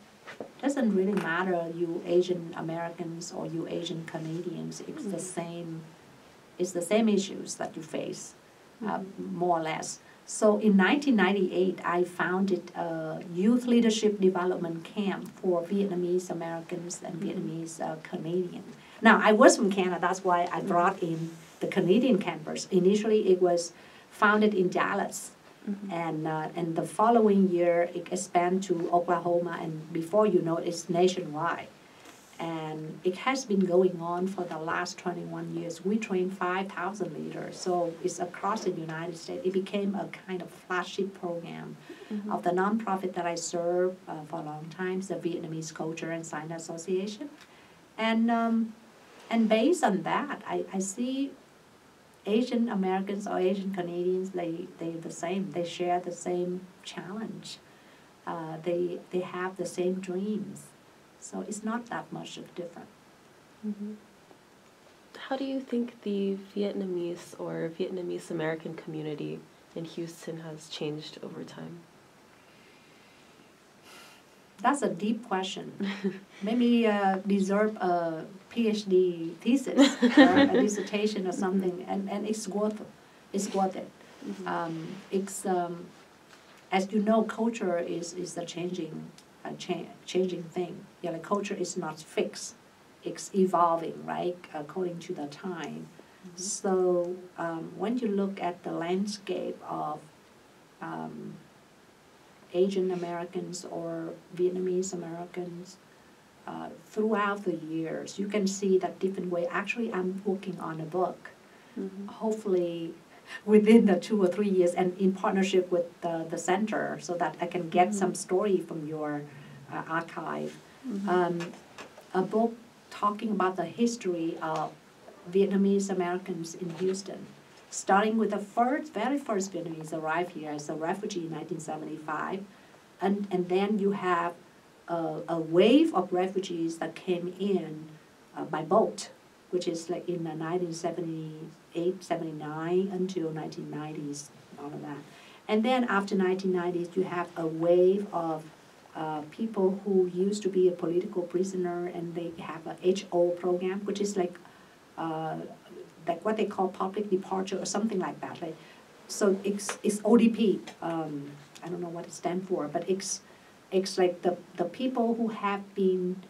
it doesn't really matter you Asian Americans or you Asian Canadians. It's the same. It's the same issues that you face, more or less. So in 1998, I founded a youth leadership development camp for Vietnamese Americans and Vietnamese Canadians. Now, I was from Canada, that's why I brought in the Canadian campers. Initially, it was founded in Dallas. And the following year, it expanded to Oklahoma, and before you know it, it's nationwide. And it has been going on for the last 21 years. We trained 5,000 leaders, so it's across the United States. It became a kind of flagship program of the nonprofit that I served for a long time, the Vietnamese Culture and Science Association. And based on that, I see Asian Americans or Asian Canadians, they're the same. They share the same challenge. They have the same dreams. So it's not that much of different. How do you think the Vietnamese or Vietnamese American community in Houston has changed over time? That's a deep question. Maybe deserve a PhD thesis or a dissertation or something, and it's worth it. It's worth it. As you know, culture is a changing thing. Yeah, like culture is not fixed; it's evolving, right, according to the time. So when you look at the landscape of Asian Americans or Vietnamese Americans throughout the years, you can see that different way. Actually, I'm working on a book, hopefully within the 2 or 3 years, and in partnership with the center, so that I can get some story from your archive. A book talking about the history of Vietnamese Americans in Houston, starting with the very first Vietnamese arrived here as a refugee in 1975, and then you have a wave of refugees that came in by boat, which is like in the 1978, 79 until 1990s, all of that. And then after 1990s, you have a wave of people who used to be a political prisoner, and they have a HO program, which is like what they call public departure or something like that. Like, so it's ODP. I don't know what it stands for, but it's like the people who have been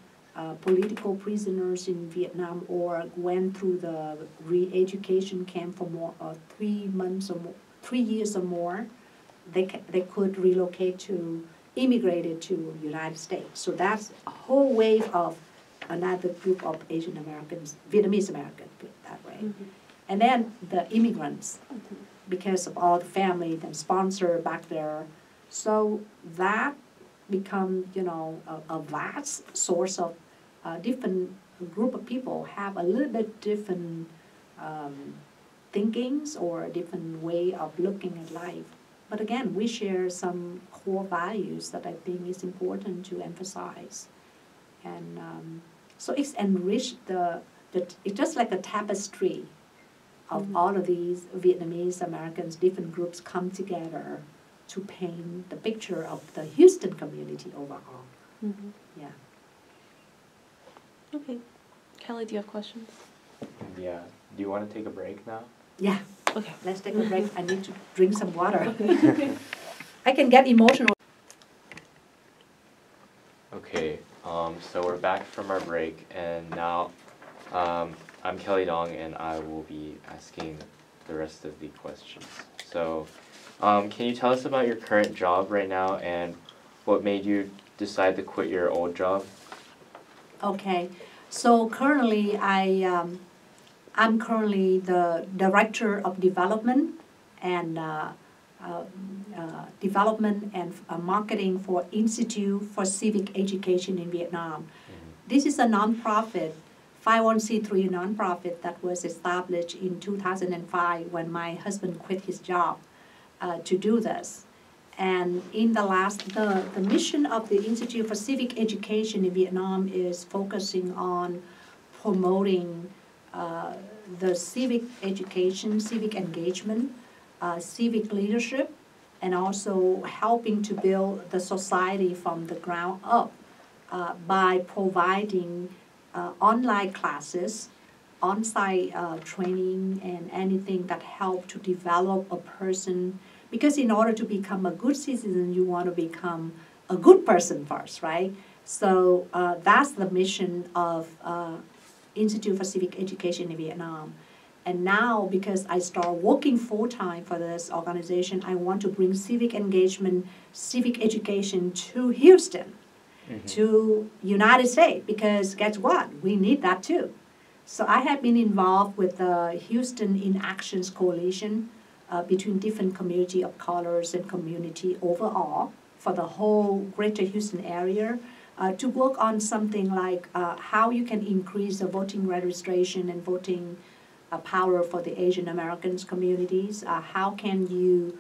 political prisoners in Vietnam or went through the re-education camp for more 3 months or more, 3 years or more, they could immigrated to United States. So that's a whole wave of another group of Asian Americans, Vietnamese Americans, put it that way. And then the immigrants, because of all the family and sponsor back there. So that become, a vast source of different group of people have a little bit different thinkings or a different way of looking at life. But again, we share some core values that I think is important to emphasize. And so it's enriched it's just like a tapestry of all of these Vietnamese Americans, different groups come together to paint the picture of the Houston community overall. Yeah. Okay. Kelly, do you have questions? Yeah. Do you want to take a break now? Yeah. Okay. Let's take a break. I need to drink some water. I can get emotional. Okay. So we're back from our break, and now I'm Kelly Dong, and I will be asking the rest of the questions. So, can you tell us about your current job right now and what made you decide to quit your old job? Okay. So currently, I'm currently the Director of Development and Marketing for Institute for Civic Education in Vietnam. This is a nonprofit, 501c3 nonprofit that was established in 2005 when my husband quit his job to do this. And in the mission of the Institute for Civic Education in Vietnam is focusing on promoting the civic education, civic engagement, civic leadership, and also helping to build the society from the ground up by providing online classes, on-site training, and anything that help to develop a person. Because in order to become a good citizen, you want to become a good person first, right? So that's the mission of Institute for Civic Education in Vietnam. And now, because I start working full-time for this organization, I want to bring civic engagement, civic education to Houston, to United States, because guess what? We need that too. So I have been involved with the Houston in Actions Coalition between different community of colors and community overall for the whole greater Houston area to work on something like how you can increase the voting registration and voting power for the Asian Americans communities. How can you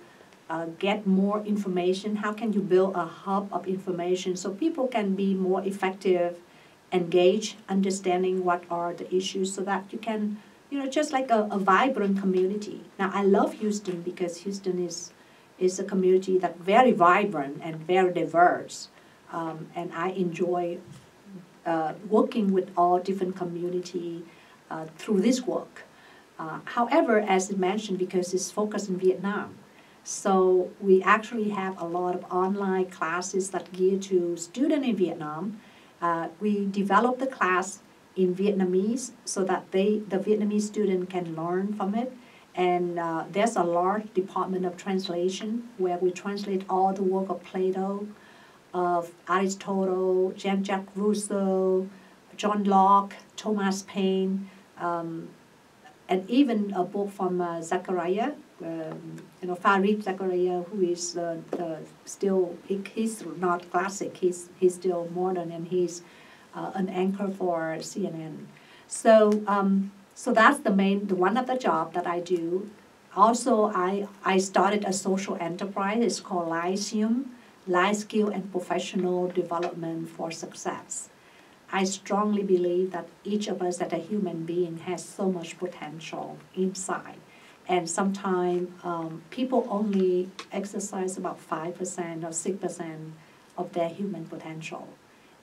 get more information? How can you build a hub of information so people can be more effective, engaged, understanding what are the issues so that you can, just like a vibrant community. Now, I love Houston because Houston is a community that's very vibrant and very diverse. And I enjoy working with all different community through this work. However, as I mentioned, because it's focused in Vietnam, so we actually have a lot of online classes that gear to students in Vietnam. We develop the class in Vietnamese so that the Vietnamese student can learn from it. And there's a large department of translation where we translate all the work of Plato, of Aristotle, Jean-Jacques Rousseau, John Locke, Thomas Paine, and even a book from Zachariah, Farid Zachariah, who is still, he's not classic, he's still modern, and he's an anchor for CNN. So that's one of the job that I do. Also, I started a social enterprise. It's called Lyceum, Life Skill and Professional Development for Success. I strongly believe that each of us as a human being has so much potential inside. And sometimes people only exercise about 5% or 6% of their human potential.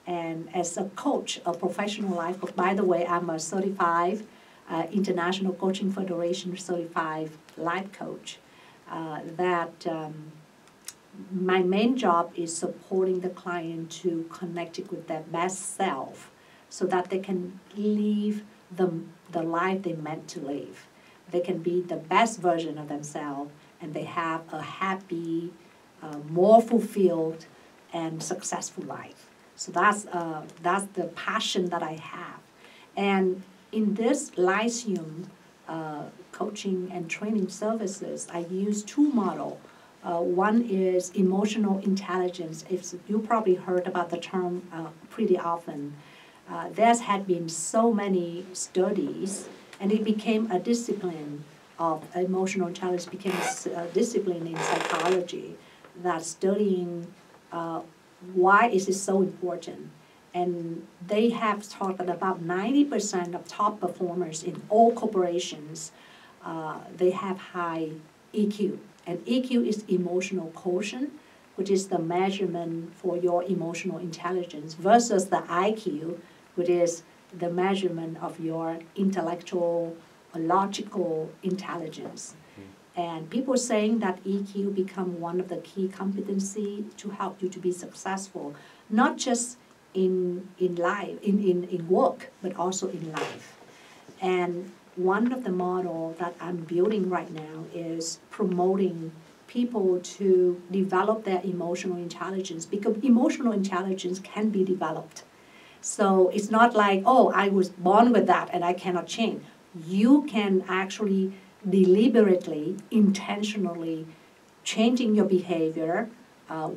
And as a coach, a professional life coach, by the way, I'm a certified International Coaching Federation certified life coach. My main job is supporting the client to connect it with their best self so that they can live the life they meant to live. They can be the best version of themselves, and they have a happy, more fulfilled, and successful life. So that's the passion that I have. And in this Lyceum coaching and training services, I use two models. One is emotional intelligence. You probably heard about the term pretty often. There's had been so many studies, and it became a discipline of emotional intelligence, became a discipline in psychology that studying why is it so important. And they have taught that about 90% of top performers in all corporations, they have high EQ. And EQ is emotional quotient, which is the measurement for your emotional intelligence, versus the IQ, which is the measurement of your intellectual, logical intelligence. And people saying that EQ become one of the key competency to help you to be successful, not just in life, in work, but also in life. And one of the models that I'm building right now is promoting people to develop their emotional intelligence, because emotional intelligence can be developed. So it's not like, oh, I was born with that and I cannot change. You can actually deliberately, intentionally changing your behavior,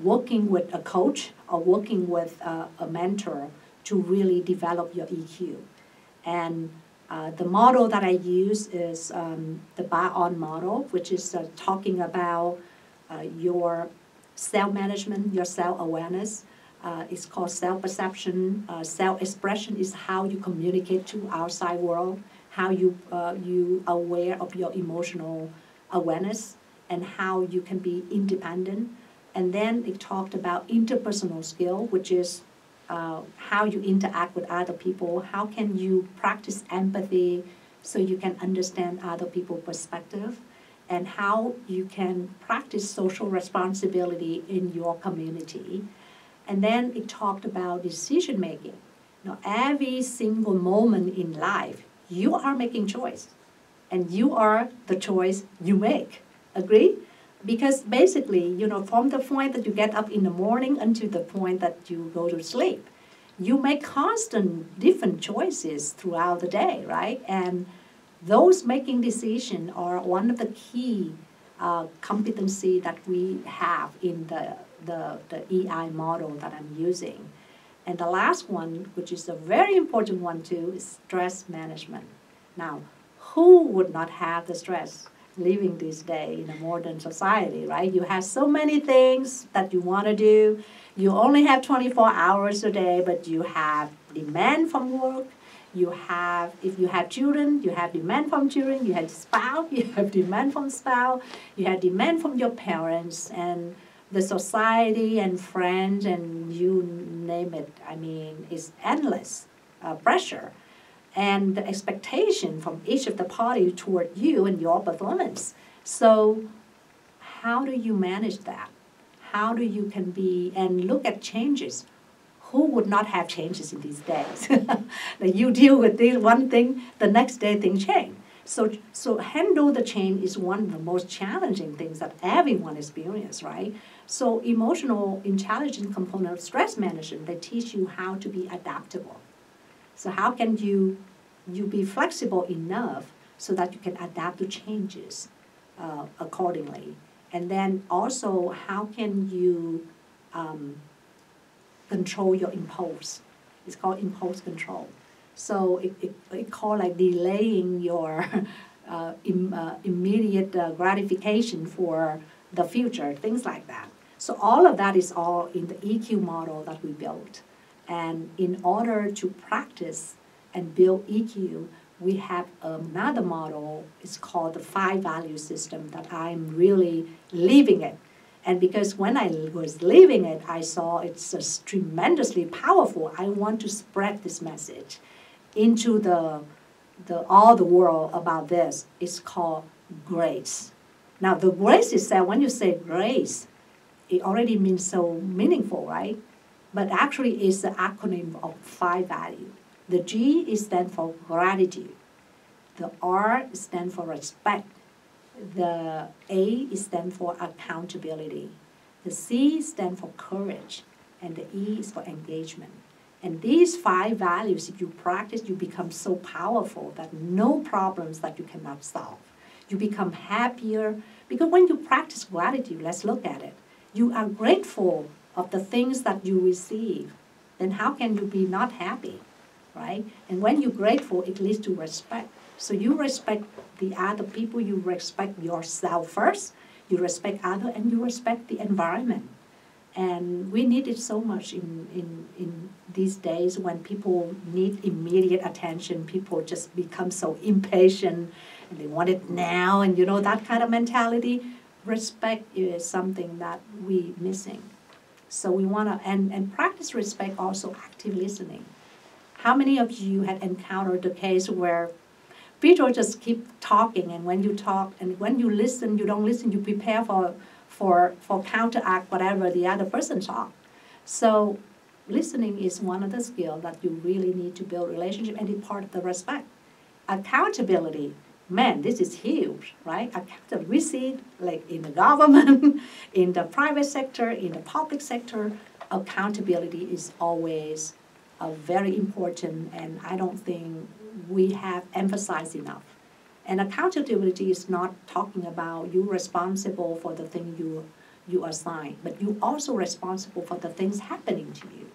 working with a coach or working with a mentor to really develop your EQ. And the model that I use is the Ba-On model, which is talking about your self-management, your self-awareness. It's called self-perception. Self-expression is how you communicate to outside world, how you aware of your emotional awareness. and how you can be independent. And then it talked about interpersonal skill, which is how you interact with other people, how can you practice empathy so you can understand other people's perspective, and how you can practice social responsibility in your community. And then it talked about decision making. Now, every single moment in life, you are making choice, and you are the choice you make. Agree? Because basically, from the point that you get up in the morning until the point that you go to sleep, you make constant different choices throughout the day, right? And those making decisions are one of the key competency that we have in the EI model that I'm using. And the last one, which is a very important one too, is stress management. Now, who would not have the stress living this day in a modern society, right? You have so many things that you want to do. You only have 24 hours a day, but you have demand from work. You have, if you have children, you have demand from children. You have spouse, you have demand from spouse. You have demand from your parents and the society and friends and you name it. I mean, it's endless pressure. And the expectation from each of the parties toward you and your performance. So how do you manage that? How do you can be, and look at changes. Who would not have changes in these days? Like you deal with this one thing, the next day things change. So handle the change is one of the most challenging things that everyone experiences, right? So emotional intelligence component of stress management, they teach you how to be adaptable. So how can you be flexible enough so that you can adapt to changes accordingly? And then also, how can you control your impulse? It's called impulse control. So it called like delaying your immediate gratification for the future, things like that. So all of that is all in the EQ model that we built. And in order to practice and build EQ, we have another model. It's called the 5-value system that I'm really living it. And because when I was living it, I saw it's just tremendously powerful. I want to spread this message into all the world about this. It's called grace. Now, the grace is that when you say grace, it already means so meaningful, right? But actually it's the acronym of 5 values. The G is stand for gratitude. The R stands for respect. The A is stand for accountability. The C stands for courage. And the E is for engagement. And these 5 values, if you practice, you become so powerful that no problems that you cannot solve. You become happier. Because when you practice gratitude, let's look at it. You are grateful of the things that you receive. Then how can you be not happy, right? And when you're grateful, it leads to respect. So you respect the other people, you respect yourself first, you respect others, and you respect the environment. And we need it so much in these days when people need immediate attention. People just become so impatient and they want it now, and that kind of mentality. Respect is something that we're missing. So we want to, and practice respect also active listening. How many of you had encountered the case where people just keep talking, and when you talk, and when you listen, you don't listen, you prepare for counteract whatever the other person talk. So listening is one of the skills that you really need to build relationship, and it's part of the respect. Accountability, man, this is huge, right? We see it like in the government, in the private sector, in the public sector, accountability is always very important, and I don't think we have emphasized enough. And accountability is not talking about you responsible for the thing you assign, but you also responsible for the things happening to you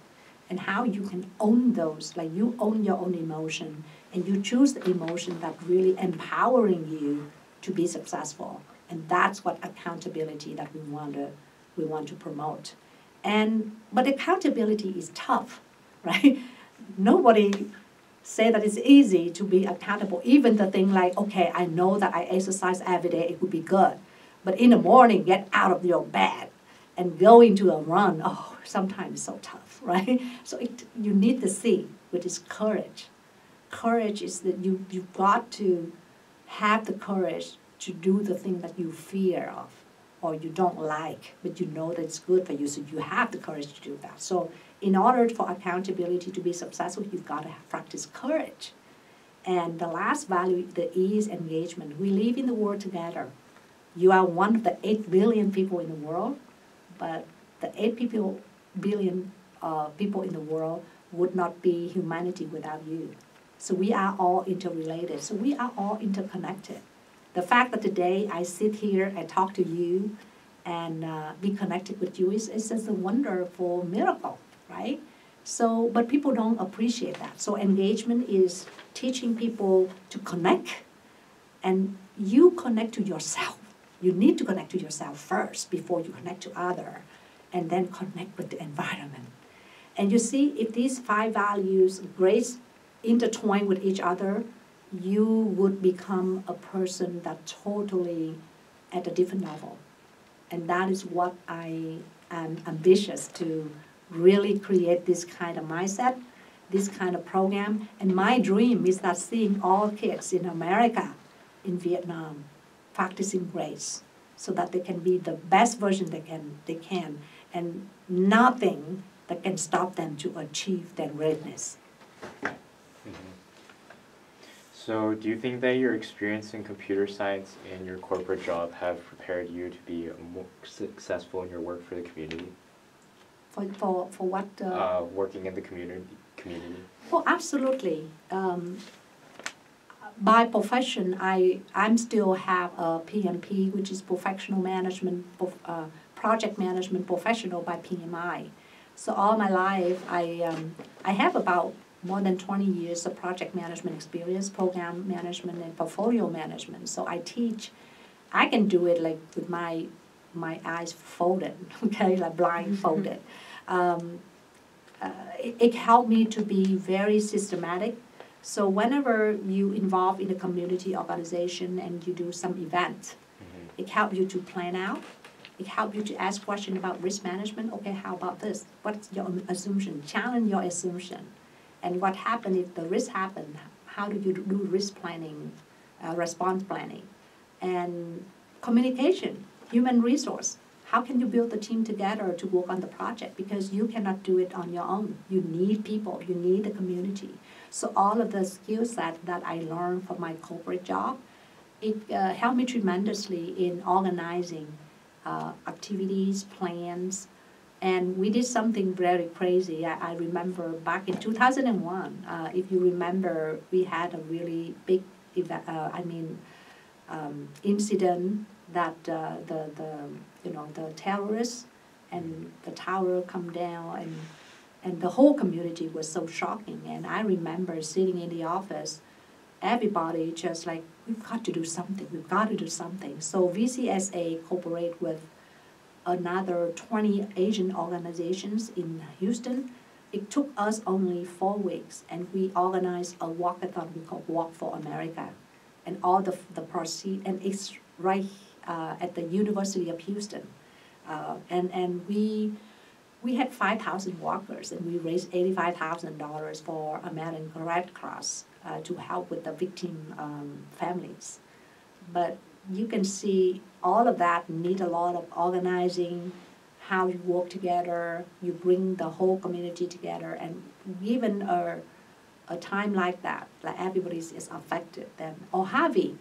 and how you can own those, like you own your own emotion and you choose the emotion that really empowering you to be successful. And that's what accountability that we want to promote. But accountability is tough, right? Nobody say that it's easy to be accountable. Even the thing like, okay, I know that I exercise every day, it would be good. But in the morning, get out of your bed and go into a run. Oh, sometimes it's so tough, right? So you need the C, which is courage. Courage is that you've got to have the courage to do the thing that you fear of or you don't like, but you know that it's good for you, so you have the courage to do that. So in order for accountability to be successful, you've got to practice courage. And the last value, the E, is engagement. We live in the world together. You are one of the 8 billion people in the world, but the 8 billion people in the world would not be humanity without you. So we are all interrelated. So we are all interconnected. The fact that today I sit here and talk to you and be connected with you is just a wonderful miracle, right? So, but people don't appreciate that. So engagement is teaching people to connect, and you connect to yourself. You need to connect to yourself first before you connect to other, and then connect with the environment. And you see, if these 5 values, grace, intertwine with each other, you would become a person that totally at a different level. And that is what I am ambitious to really create, this kind of mindset, this kind of program. And my dream is that seeing all kids in America, in Vietnam, practicing grace so that they can be the best version they can, and nothing that can stop them to achieve their greatness. So do you think that your experience in computer science and your corporate job have prepared you to be more successful in your work for the community? For what? Working in the community. Oh, absolutely. By profession, I'm still have a PMP, which is Professional Management, Project Management Professional by PMI. So all my life, I have about more than 20 years of project management experience, program management, and portfolio management. So I teach. I can do it like with my eyes folded, okay, like blindfolded. It helped me to be very systematic. So whenever you involve in a community organization and you do some event, it helps you to plan out. It helps you to ask questions about risk management. Okay, how about this? What's your assumption? Challenge your assumption. And what happens if the risk happens? How do you do risk planning, response planning? And communication, human resource. How can you build the team together to work on the project? Because you cannot do it on your own. You need people, you need the community. So all of the skill set that I learned from my corporate job, it helped me tremendously in organizing activities, plans, and we did something very crazy. I remember back in 2001, if you remember, we had a really big incident that the terrorists and the tower come down, and the whole community was so shocking. And I remember sitting in the office, everybody just like, we've got to do something, we've got to do something. So VCSA cooperate with another 20 Asian organizations in Houston. It took us only 4 weeks, and we organized a walkathon we call Walk for America. And all the proceeds, and it's right at the University of Houston. And we had 5,000 walkers, and we raised $85,000 for American Red Cross to help with the victim families. But you can see all of that need a lot of organizing, how you work together, you bring the whole community together, and given a time like that, like everybody is affected then, or Harvey,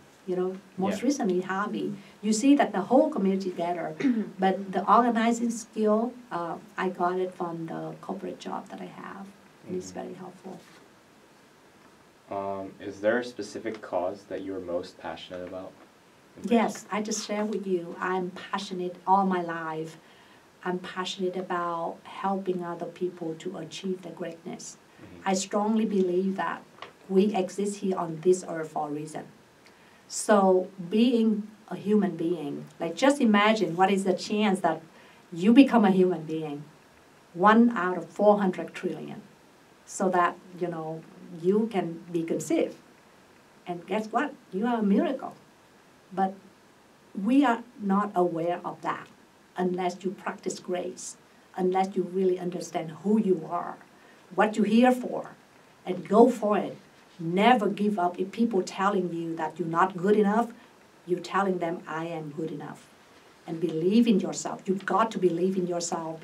most recently Harvey, you see that the whole community together, but the organizing skill, I got it from the corporate job that I have, and it's very helpful. Is there a specific cause that you are most passionate about? Yes, I just share with you, I'm passionate all my life. I'm passionate about helping other people to achieve their greatness. I strongly believe that we exist here on this earth for a reason. So being a human being, like just imagine what is the chance that you become a human being, 1 out of 400 trillion, so that, you can be conceived. And guess what? You are a miracle. But we are not aware of that unless you practice grace, unless you really understand who you are, what you're here for, and go for it. Never give up. If people telling you that you're not good enough, you're telling them, I am good enough. And believe in yourself. You've got to believe in yourself